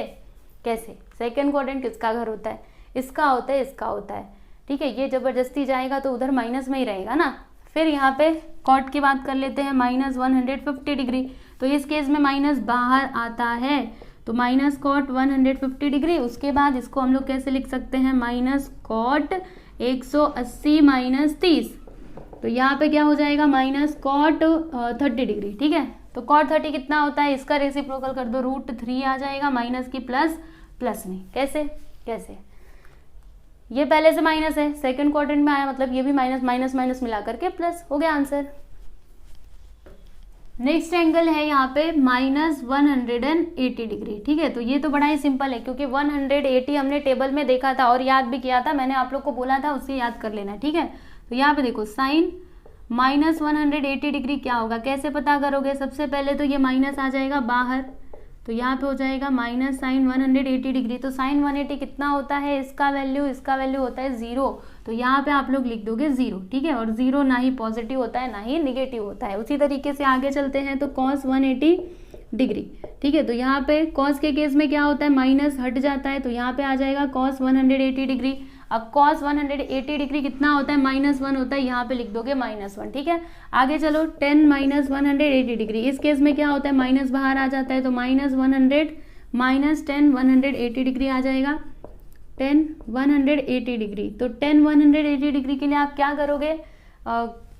कैसे, सेकेंड क्वाड्रेंट किसका घर होता है, इसका होता है, इसका होता है, ठीक है। ये जबरदस्ती जाएगा तो उधर माइनस में ही रहेगा ना। फिर यहाँ पे कॉट की बात कर लेते हैं, -150 डिग्री, तो इस केस में माइनस बाहर आता है, तो माइनस कॉट 150 डिग्री। उसके बाद इसको हम लोग कैसे लिख सकते हैं, माइनस कॉट 180 - 30, तो यहाँ पे क्या हो जाएगा, माइनस कॉट 30 डिग्री, ठीक है। तो कॉट 30 कितना होता है, इसका रेसिप्रोकल कर दो, √3 आ जाएगा, माइनस की प्लस, प्लस नहीं, कैसे कैसे, ये पहले से माइनस है, सेकंड क्वाड्रेंट में आया, मतलब ये भी माइनस माइनस माइनस मिला करके प्लस हो गया आंसर। नेक्स्ट एंगल है यहाँ पे -180 डिग्री, ठीक है। तो ये तो बड़ा ही सिंपल है, क्योंकि 180 हमने टेबल में देखा था और याद भी किया था, मैंने आप लोग को बोला था, उससे याद कर लेना, ठीक है। तो यहाँ पे देखो साइन माइनस 180 डिग्री क्या होगा, कैसे पता करोगे? सबसे पहले तो ये माइनस आ जाएगा बाहर, तो यहाँ पे हो जाएगा माइनस साइन 180 डिग्री। तो साइन 180 कितना होता है, इसका वैल्यू होता है 0। तो यहाँ पे आप लोग लिख दोगे 0, ठीक है। और 0 ना ही पॉजिटिव होता है ना ही निगेटिव होता है। उसी तरीके से आगे चलते हैं तो कॉस 180 डिग्री, ठीक है। तो यहाँ पे कॉस के केस में क्या होता है, माइनस हट जाता है, तो यहाँ पे आ जाएगा कॉस 180 डिग्री। अब कॉस 180 डिग्री कितना होता है, -1 होता है, यहाँ पे लिख दोगे -1, ठीक है। आगे चलो 10 माइनस 180 डिग्री, इस केस में क्या होता है, माइनस बाहर आ जाता है, तो -100 माइनस 10 180 डिग्री आ जाएगा, 10 180 डिग्री। तो 10 180 डिग्री के लिए आप क्या करोगे,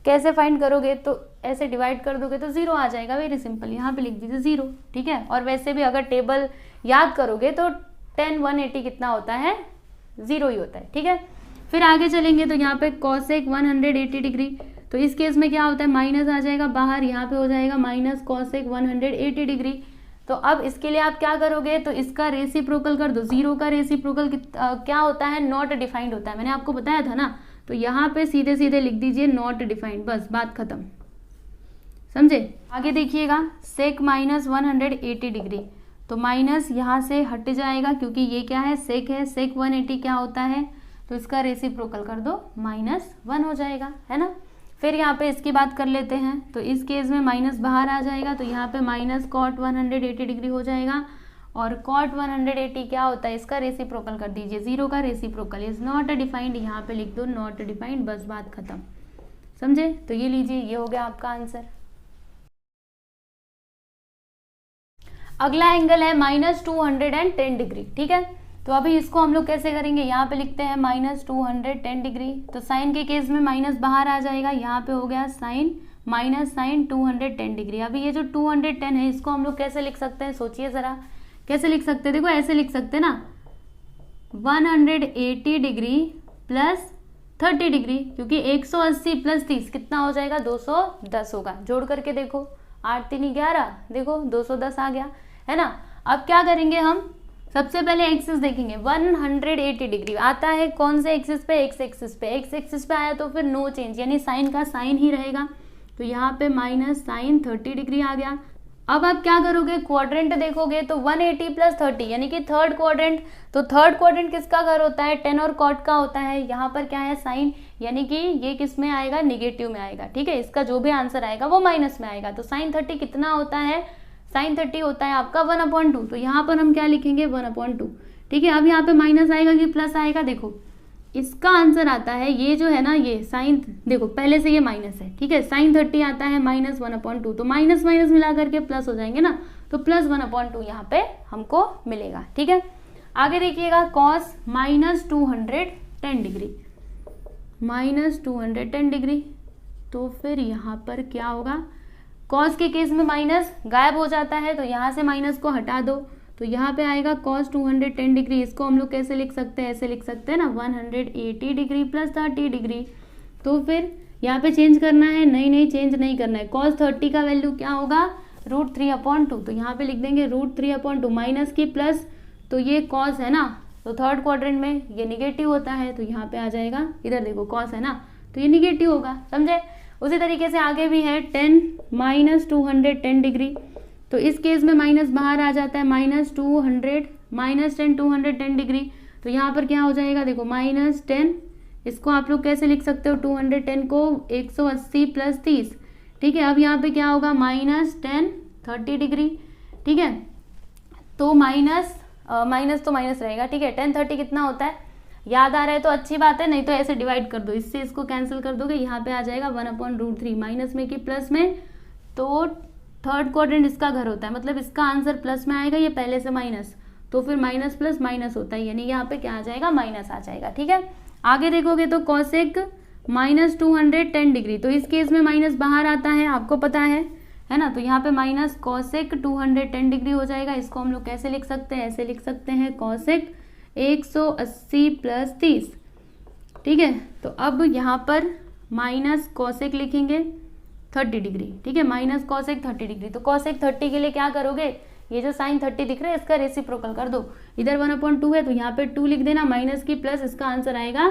कैसे फाइंड करोगे, तो ऐसे डिवाइड कर दोगे तो 0 आ जाएगा, वेरी सिंपल, यहाँ पे लिख दीजिए 0, ठीक है। और वैसे भी अगर टेबल याद करोगे तो 10 180 कितना होता है, 0 ही होता है, ठीक है। फिर आगे चलेंगे तो यहाँ पे कॉसेक 180 डिग्री, तो इस केस में क्या होता है, माइनस आ जाएगा बाहर, यहाँ पे हो जाएगा माइनस कॉसेक 180 डिग्री। तो अब इसके लिए आप क्या करोगे, तो इसका रेसिप्रोकल कर दो। 0 का रेसिप्रोकल क्या होता है, नॉट डिफाइंड होता है, मैंने आपको बताया था ना। तो यहाँ पे सीधे सीधे लिख दीजिए नॉट डिफाइंड, बस बात खत्म, समझे। आगे देखिएगा सेक माइनस 180 डिग्री, तो माइनस यहाँ से हट जाएगा क्योंकि ये क्या है, सेक है। सेक 180 क्या होता है, तो इसका रेसिप्रोकल कर दो, -1 हो जाएगा, है ना। फिर यहाँ पे इसकी बात कर लेते हैं, तो इस केस में माइनस बाहर आ जाएगा, तो यहाँ पे माइनस कॉट 180 डिग्री हो जाएगा। और कॉट 180 क्या होता है, इसका रेसिप्रोकल कर दीजिए, 0 का रेसिप्रोकल इज नॉट डिफाइंड, यहाँ पे लिख दो नॉट डिफाइंड, बस बात खत्म, समझे। तो ये लीजिए, ये हो गया आपका आंसर। अगला एंगल है -210 डिग्री, ठीक है। तो अभी इसको हम लोग कैसे करेंगे, यहाँ पे लिखते हैं -210 डिग्री। तो साइन के केस में माइनस बाहर आ जाएगा, यहाँ पे हो गया साइन माइनस साइन 210 डिग्री। अभी ये जो 210 है इसको हम लोग कैसे लिख सकते हैं, सोचिए जरा, कैसे लिख सकते हैं। देखो ऐसे लिख सकते हैं ना, 180 डिग्री प्लस 30 डिग्री, क्योंकि 180 प्लस 30 कितना हो जाएगा, 210 होगा। जोड़ करके देखो, 8 3 11, देखो 210 आ गया, है ना। अब क्या करेंगे हम, सबसे पहले एक्सिस देखेंगे। 180 डिग्री आता है कौन से एक्सिस पे, एक्स एक्सिस पे। एक्स एक्सिस पे आया तो फिर नो चेंज, यानी साइन का साइन ही रहेगा। तो यहाँ पे माइनस साइन 30 डिग्री आ गया। अब आप क्या करोगे, क्वाड्रेंट देखोगे तो 180 प्लस 30 यानी कि थर्ड क्वाड्रेंट। तो थर्ड क्वाड्रेंट किसका घर होता है, टेन और कॉट का होता है। यहाँ पर क्या है, साइन, यानी कि ये किस में आएगा, निगेटिव में आएगा, ठीक है। इसका जो भी आंसर आएगा वो माइनस में आएगा। तो साइन 30 कितना होता है, साइन 30 होता है आपका 1/2। तो यहाँ पर हम क्या लिखेंगे, 1/2, ठीक है। अब यहाँ पे माइनस आएगा कि प्लस आएगा, देखो इसका आंसर आता है, ये जो है ना, ये साइन, देखो पहले से ये माइनस है, ठीक है। साइन 30 आता है -1/2, तो माइनस माइनस मिला करके प्लस हो जाएंगे ना, तो प्लस 1/2 यहाँ पे हमको मिलेगा, ठीक है। आगे देखिएगा कॉस -210 डिग्री, -210 डिग्री। तो फिर यहाँ पर क्या होगा, कॉस के केस में माइनस गायब हो जाता है, तो यहाँ से माइनस को हटा दो, तो यहाँ पे आएगा कॉस 210 डिग्री। इसको हम लोग कैसे लिख सकते हैं, ऐसे लिख सकते हैं ना, 180 डिग्री प्लस 30 डिग्री। तो फिर यहाँ पे चेंज करना है, नहीं चेंज नहीं करना है। कॉस 30 का वैल्यू क्या होगा, √3/2। तो यहाँ पे लिख देंगे √3/2, माइनस की प्लस, तो ये कॉस है ना, तो थर्ड क्वाड्रेंट में ये निगेटिव होता है, तो यहाँ पे आ जाएगा, इधर देखो कॉस है ना, तो ये निगेटिव होगा, समझे। उसी तरीके से आगे भी है 10 -210 डिग्री। तो इस केस में माइनस बाहर आ जाता है, -10 210 डिग्री। तो यहाँ पर क्या हो जाएगा, देखो -10, इसको आप लोग कैसे लिख सकते हो, 210 को 180 प्लस 30, ठीक है। अब यहाँ पे क्या होगा, -10 30 डिग्री, ठीक है। तो माइनस तो माइनस रहेगा, ठीक है। 10 30 कितना होता है, याद आ रहा है तो अच्छी बात है, नहीं तो ऐसे डिवाइड कर दो, इससे इसको कैंसिल कर दोगे, यहाँ पे आ जाएगा 1/√3, माइनस में कि प्लस में। तो थर्ड क्वाड्रेंट इसका घर होता है, मतलब इसका आंसर प्लस में आएगा, ये पहले से माइनस, तो फिर माइनस प्लस माइनस होता है, यानी यहाँ पे क्या आ जाएगा, माइनस आ जाएगा, ठीक है। आगे देखोगे तो कॉसेक -210 डिग्री, तो इस केस में माइनस बाहर आता है, आपको पता है ना। तो यहाँ पे माइनस कॉसेक 210 डिग्री हो जाएगा। इसको हम लोग कैसे लिख सकते हैं, ऐसे लिख सकते हैं, कॉसेक 180 प्लस 30, ठीक है। तो अब यहाँ पर माइनस कॉसेक लिखेंगे 30 डिग्री, ठीक है, माइनस कॉसेक 30 डिग्री। तो कॉसेक 30 के लिए क्या करोगे, ये जो साइन 30 दिख रहा है इसका रेसिप्रोकल कर दो, इधर 1/2 है तो यहाँ पे 2 लिख देना, माइनस की प्लस, इसका आंसर आएगा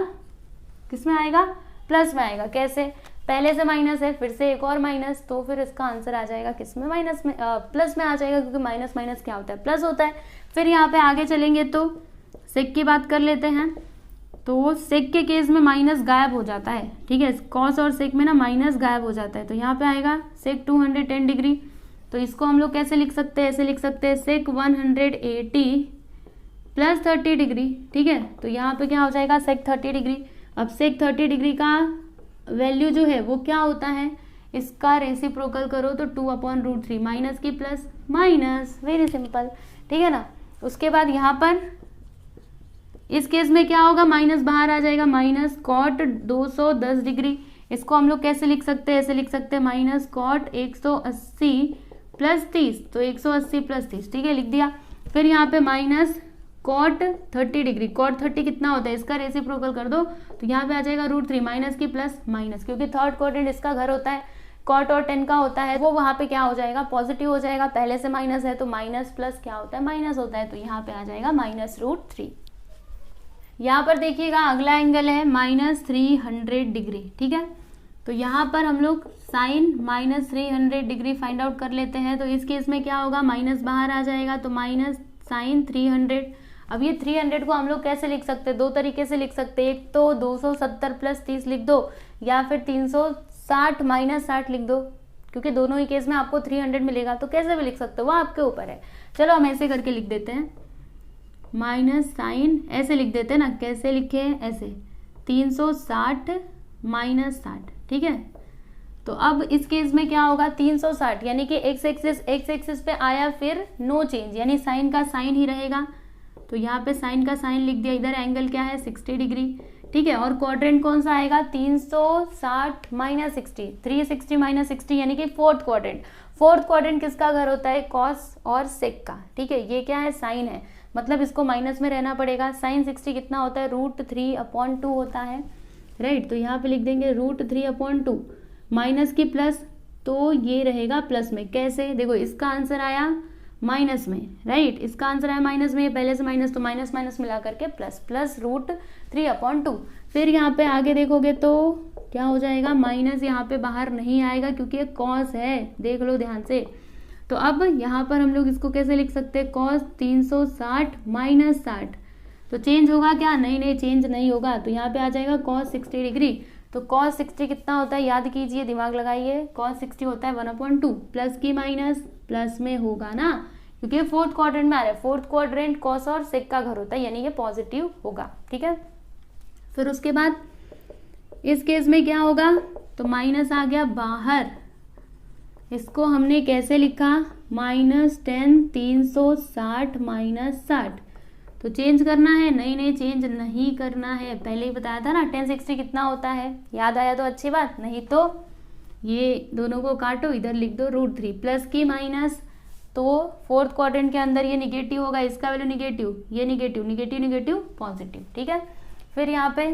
किस में आएगा, प्लस में आएगा। कैसे, पहले से माइनस है, फिर से एक और माइनस, तो फिर इसका आंसर आ जाएगा किस में, माइनस में, प्लस में आ जाएगा, क्योंकि माइनस माइनस क्या होता है, प्लस होता है। फिर यहाँ पे आगे चलेंगे तो सेक की बात कर लेते हैं। तो सेक के केस में माइनस गायब हो जाता है, ठीक है, कॉस और सेक में ना माइनस गायब हो जाता है। तो यहाँ पे आएगा सेक 210 डिग्री। तो इसको हम लोग कैसे लिख सकते हैं, ऐसे लिख सकते हैं सेक 180 प्लस 30 डिग्री, ठीक है। तो यहाँ पे क्या हो जाएगा, सेक 30 डिग्री। अब सेक 30 डिग्री का वैल्यू जो है वो क्या होता है, इसका रेसिप्रोकल करो तो 2/√3, माइनस की प्लस माइनस, वेरी सिंपल, ठीक है ना। उसके बाद यहाँ पर इस केस में क्या होगा, माइनस बाहर आ जाएगा, माइनस कॉट 210 डिग्री। इसको हम लोग कैसे लिख सकते हैं, ऐसे लिख सकते हैं माइनस कॉट 180 प्लस 30, तो 180 प्लस 30, ठीक है, लिख दिया। फिर यहाँ पे माइनस कॉट 30 डिग्री, कॉट 30 कितना होता है, इसका रेसिप्रोकल कर दो तो यहाँ पे आ जाएगा √3, माइनस की प्लस माइनस, क्योंकि थर्ड क्वाड्रेंट इसका घर होता है, कॉट और टेन का होता है, वो वहाँ पे क्या हो जाएगा, पॉजिटिव हो जाएगा। पहले से माइनस है तो माइनस प्लस क्या होता है, माइनस होता है, तो यहाँ पे आ जाएगा -√3। यहाँ पर देखिएगा अगला एंगल है -300 डिग्री, ठीक है। तो यहाँ पर हम लोग साइन -300 डिग्री फाइंड आउट कर लेते हैं। तो इस केस में क्या होगा, माइनस बाहर आ जाएगा, तो माइनस साइन 300। अब ये 300 को हम लोग कैसे लिख सकते हैं, दो तरीके से लिख सकते हैं, एक तो 270 प्लस 30 लिख दो, या फिर 360 माइनस 60 लिख दो, क्योंकि दोनों ही केस में आपको 300 मिलेगा, तो कैसे भी लिख सकते हो, वो आपके ऊपर है। चलो हम ऐसे करके लिख देते हैं, माइनस साइन ऐसे लिख देते हैं ना, कैसे लिखे हैं, ऐसे 360 माइनस 60, ठीक है। तो अब इस केस में क्या होगा, 360 यानी कि एक्स एक्सिस पे आया, फिर नो चेंज, यानी साइन का साइन ही रहेगा। तो यहाँ पे साइन का साइन लिख दिया, इधर एंगल क्या है 60 डिग्री, ठीक है। और क्वाड्रेंट कौन सा आएगा, 360 माइनस 60, 360 माइनस 60 यानी कि फोर्थ क्वाड्रेंट। फोर्थ क्वाड्रेंट किसका घर होता है, कॉस और सेक का, ठीक है। ये क्या है, साइन है, मतलब इसको माइनस में रहना पड़ेगा। साइन 60 कितना होता है, √3/2 होता है, राइट। तो यहाँ पे लिख देंगे √3/2, माइनस की प्लस, तो ये रहेगा प्लस में। कैसे, देखो इसका आंसर आया माइनस में, राइट, इसका आंसर आया माइनस में, पहले से माइनस, तो माइनस माइनस मिला करके प्लस, प्लस √3/2। फिर यहाँ पे आगे देखोगे तो क्या हो जाएगा, माइनस यहाँ पे बाहर नहीं आएगा क्योंकि ये कॉस है, देख लो ध्यान से। तो अब यहाँ पर हम लोग इसको कैसे लिख सकते हैं, कॉस 360 माइनस 60, तो चेंज होगा क्या, नहीं चेंज नहीं होगा। तो यहाँ पे आ जाएगा कॉस 60 डिग्री। तो कॉस 60 कितना होता है, याद कीजिए, दिमाग लगाइए, कॉस 60 होता है 1/2, प्लस की माइनस, प्लस में होगा ना, क्योंकि फोर्थ क्वाड्रेंट में आ रहा है, फोर्थ क्वाड्रेंट कॉस और सेक का घर होता है, यानी ये पॉजिटिव होगा, ठीक है। फिर उसके बाद इस केस में क्या होगा, तो माइनस आ गया बाहर, इसको हमने कैसे लिखा, -10 360 माइनस 60। तो चेंज करना है, नहीं चेंज नहीं करना है, पहले ही बताया था ना 10 60 कितना होता है, याद आया तो अच्छी बात, नहीं तो ये दोनों को काटो, इधर लिख दो √3, प्लस की माइनस, तो फोर्थ क्वाड्रेंट के अंदर ये निगेटिव होगा, इसका वैल्यू निगेटिव, ये निगेटिव, निगेटिव पॉजिटिव, ठीक है। फिर यहाँ पे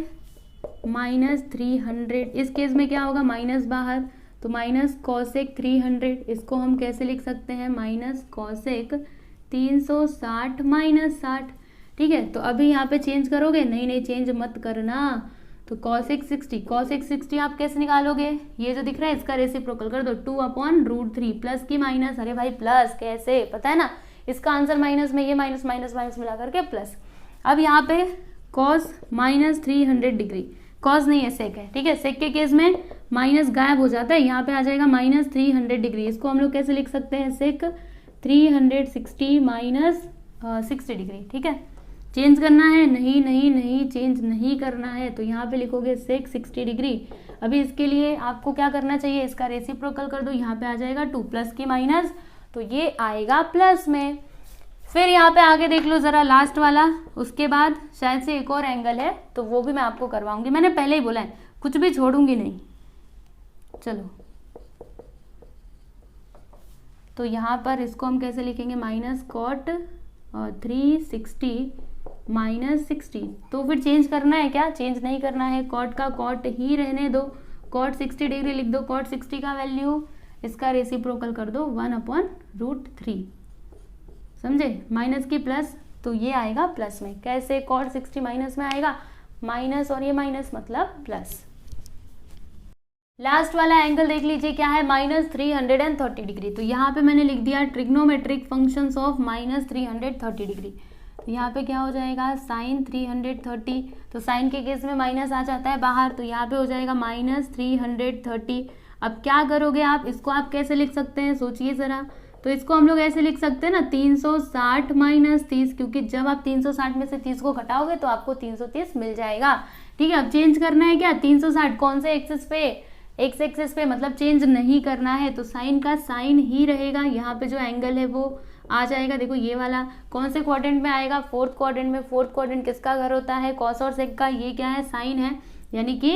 -300, इस केस में क्या होगा, माइनस बाहर, तो माइनस कॉसेक 300, इसको हम कैसे लिख सकते हैं, माइनस कॉसेक 360 माइनस 60, ठीक है। तो अभी यहाँ पे चेंज करोगे, नहीं चेंज मत करना। तो कॉसेक 60 आप कैसे निकालोगे, ये जो दिख रहा है इसका रेसिप्रोकल कर दो, 2/√3, प्लस की माइनस, अरे भाई प्लस कैसे, पता है ना, इसका आंसर माइनस में, ये माइनस माइनस माइनस मिला करके प्लस। अब यहाँ पे कॉस -300 डिग्री, कॉस नहीं है सेक है, ठीक है। सेक के केस में माइनस गायब हो जाता है, यहाँ पे आ जाएगा -300 डिग्री। इसको हम लोग कैसे लिख सकते हैं, सेक 360 माइनस 60 डिग्री, ठीक है। चेंज करना है, नहीं चेंज नहीं करना है, तो यहाँ पे लिखोगे सेक 60 डिग्री। अभी इसके लिए आपको क्या करना चाहिए, इसका रेसिप्रोकल कर दो, यहाँ पे आ जाएगा 2, प्लस की माइनस, तो ये आएगा प्लस में। फिर यहाँ पे आगे देख लो जरा लास्ट वाला, उसके बाद शायद से एक और एंगल है, तो वो भी मैं आपको करवाऊंगी, मैंने पहले ही बोला है कुछ भी छोड़ूंगी नहीं। चलो तो यहाँ पर इसको हम कैसे लिखेंगे, माइनस कॉट 360 माइनस 60, तो फिर चेंज करना है क्या, चेंज नहीं करना है, कॉट का कॉट ही रहने दो, कॉट 60 डिग्री लिख दो, कॉट 60 का वैल्यू, इसका रेसिप्रोकल कर दो 1/√3, समझे, माइनस की प्लस, तो ये आएगा प्लस में। कैसे, कॉट 60 माइनस में आएगा, माइनस और ये माइनस मतलब प्लस। लास्ट वाला एंगल देख लीजिए क्या है, -330 डिग्री। तो यहाँ पे मैंने लिख दिया ट्रिग्नोमेट्रिक फंक्शंस ऑफ -330 डिग्री। तो यहाँ पे क्या हो जाएगा, साइन 330, तो साइन के केस में माइनस आ जाता है बाहर, तो यहाँ पे हो जाएगा -330। अब क्या करोगे आप, इसको आप कैसे लिख सकते हैं, सोचिए ज़रा। तो इसको हम लोग ऐसे लिख सकते हैं ना, 360 - 30, क्योंकि जब आप 360 में से 30 को घटाओगे तो आपको 330 मिल जाएगा। ठीक है, अब चेंज करना है क्या, 360 कौन से एक्सिस पे, एक्स एक्सिस पे, मतलब चेंज नहीं करना है, तो साइन का साइन ही रहेगा। यहाँ पे जो एंगल है वो आ जाएगा, देखो ये वाला कौन से क्वाड्रेंट में आएगा, फोर्थ क्वाड्रेंट में। फोर्थ क्वाड्रेंट किसका घर होता है, कॉस और सेक का। ये क्या है, साइन है, यानी कि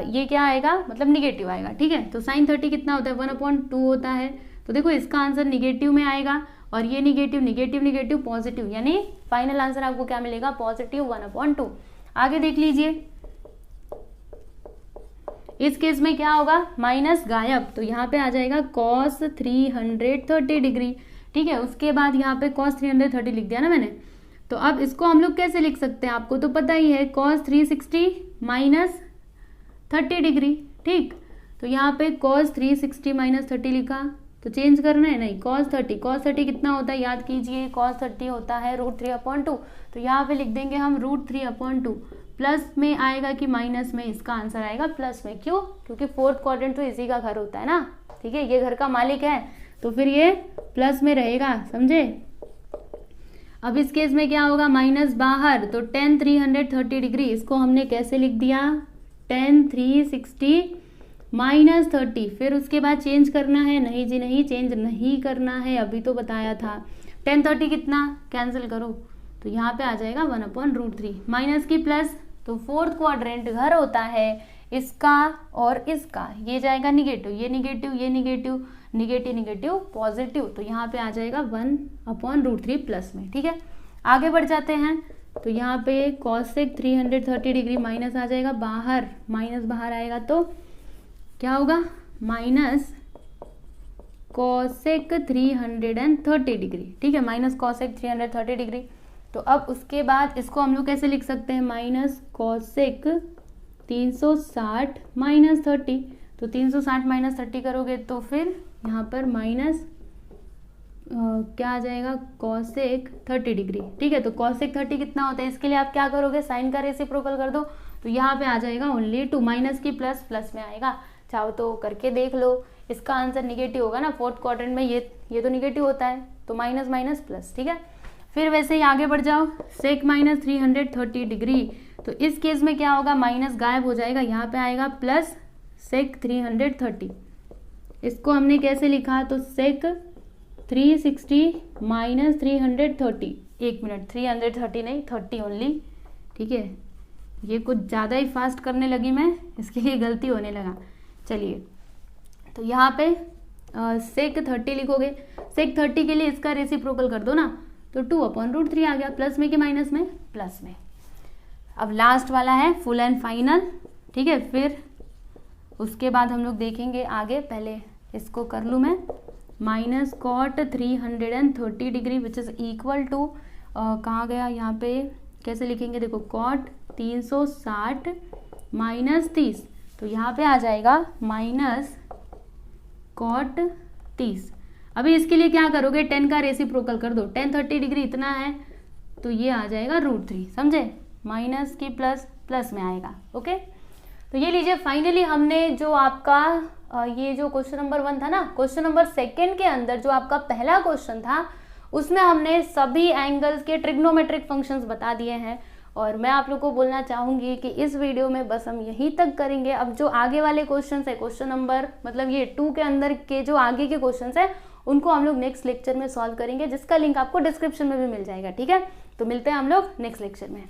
ये क्या आएगा, मतलब निगेटिव आएगा। ठीक है, तो साइन 30 कितना होता है, 1/2 होता है। तो देखो इसका आंसर निगेटिव में आएगा, और ये निगेटिव निगेटिव निगेटिव पॉजिटिव, यानी फाइनल आंसर आपको क्या मिलेगा, पॉजिटिव 1/2। आगे देख लीजिए, इस केस में क्या होगा, माइनस गायब, तो यहाँ पे आ जाएगा cos 330 डिग्री। ठीक है, उसके बाद यहाँ पे cos 330 लिख दिया ना मैंने। तो अब इसको हम लोग कैसे लिख सकते हैं, आपको तो पता ही है, cos 360 - 30 डिग्री। ठीक, तो यहाँ पे cos 360 - 30 लिखा, तो चेंज करना है नहीं, cos 30 कितना होता है, याद कीजिए, cos 30 होता है √3/2। तो यहाँ पे लिख देंगे हम √3/2। प्लस में आएगा कि माइनस में, इसका आंसर आएगा प्लस में। क्यों, क्योंकि फोर्थ क्वाड्रेंट तो इसी का घर होता है ना। ठीक है, ये घर का मालिक है, तो फिर ये प्लस में रहेगा, समझे। अब इस केस में क्या होगा, माइनस बाहर, तो tan 330 डिग्री, इसको हमने कैसे लिख दिया, tan 360 - 30। फिर उसके बाद चेंज करना है, नहीं जी नहीं, चेंज नहीं करना है, अभी तो बताया था। tan 30 कितना, कैंसिल करो, तो यहाँ पे आ जाएगा 1/√3, माइनस की प्लस, तो फोर्थ क्वाड्रेंट घर होता है इसका और इसका, ये जाएगा निगेटिव, ये निगेटिव, ये निगेटिव, निगेटिव निगेटिव पॉजिटिव, तो यहाँ पे आ जाएगा 1/√3 प्लस में। ठीक है, आगे बढ़ जाते हैं। तो यहाँ पे cosec 330 डिग्री माइनस आ जाएगा बाहर, माइनस बाहर आएगा तो क्या होगा, माइनस cosec 330 डिग्री। ठीक है, माइनस cosec 330 डिग्री। तो अब उसके बाद इसको हम लोग कैसे लिख सकते हैं, माइनस cosec 360 - 30। तो 360 - 30 करोगे तो फिर यहाँ पर माइनस क्या आ जाएगा, cosec 30 डिग्री। ठीक है, तो cosec 30 कितना होता है, इसके लिए आप क्या करोगे, साइन का रेसिप्रोकल कर दो, तो यहाँ पे आ जाएगा ओनली 2, माइनस की प्लस, प्लस में आएगा। चाहो तो करके देख लो, इसका आंसर निगेटिव होगा ना, फोर्थ क्वाड्रेंट में ये तो निगेटिव होता है, तो माइनस माइनस प्लस। ठीक है, फिर वैसे ही आगे बढ़ जाओ, sec -330 डिग्री, तो इस केस में क्या होगा, माइनस गायब हो जाएगा, यहाँ पे आएगा प्लस sec 330। इसको हमने कैसे लिखा, तो sec 360 - 330, एक मिनट, 330 नहीं, 30 ओनली। ठीक है, ये कुछ ज़्यादा ही फास्ट करने लगी मैं, इसके लिए गलती होने लगा। चलिए, तो यहाँ पे sec 30 लिखोगे, sec 30 के लिए इसका रेसिप्रोकल कर दो ना, तो 2/√3 आ गया, प्लस में कि माइनस में, प्लस में। अब लास्ट वाला है फुल एंड फाइनल। ठीक है, फिर उसके बाद हम लोग देखेंगे आगे, पहले इसको कर लूँ मैं, minus cot 330 degree which is equal to, कहाँ गया, यहाँ पे कैसे लिखेंगे, देखो cot 360 - 30, तो यहाँ पे आ जाएगा माइनस cot 30। अभी इसके लिए क्या करोगे, 10 का रेसिप्रोकल कर दो, tan 30 डिग्री इतना है, तो ये आ जाएगा √3, समझे, माइनस की प्लस, प्लस में आएगा। ओके, तो ये लीजिए, फाइनली हमने जो आपका ये जो क्वेश्चन नंबर 1 था ना, क्वेश्चन नंबर 2 के अंदर जो आपका पहला क्वेश्चन था, उसमें हमने सभी एंगल्स के ट्रिग्नोमेट्रिक फंक्शंस बता दिए हैं। और मैं आप लोग को बोलना चाहूँगी कि इस वीडियो में बस हम यहीं तक करेंगे। अब जो आगे वाले क्वेश्चन है, क्वेश्चन नंबर मतलब ये 2 के अंदर के जो आगे के क्वेश्चन है, उनको हम लोग नेक्स्ट लेक्चर में सॉल्व करेंगे, जिसका लिंक आपको डिस्क्रिप्शन में भी मिल जाएगा। ठीक है, तो मिलते हैं हम लोग नेक्स्ट लेक्चर में।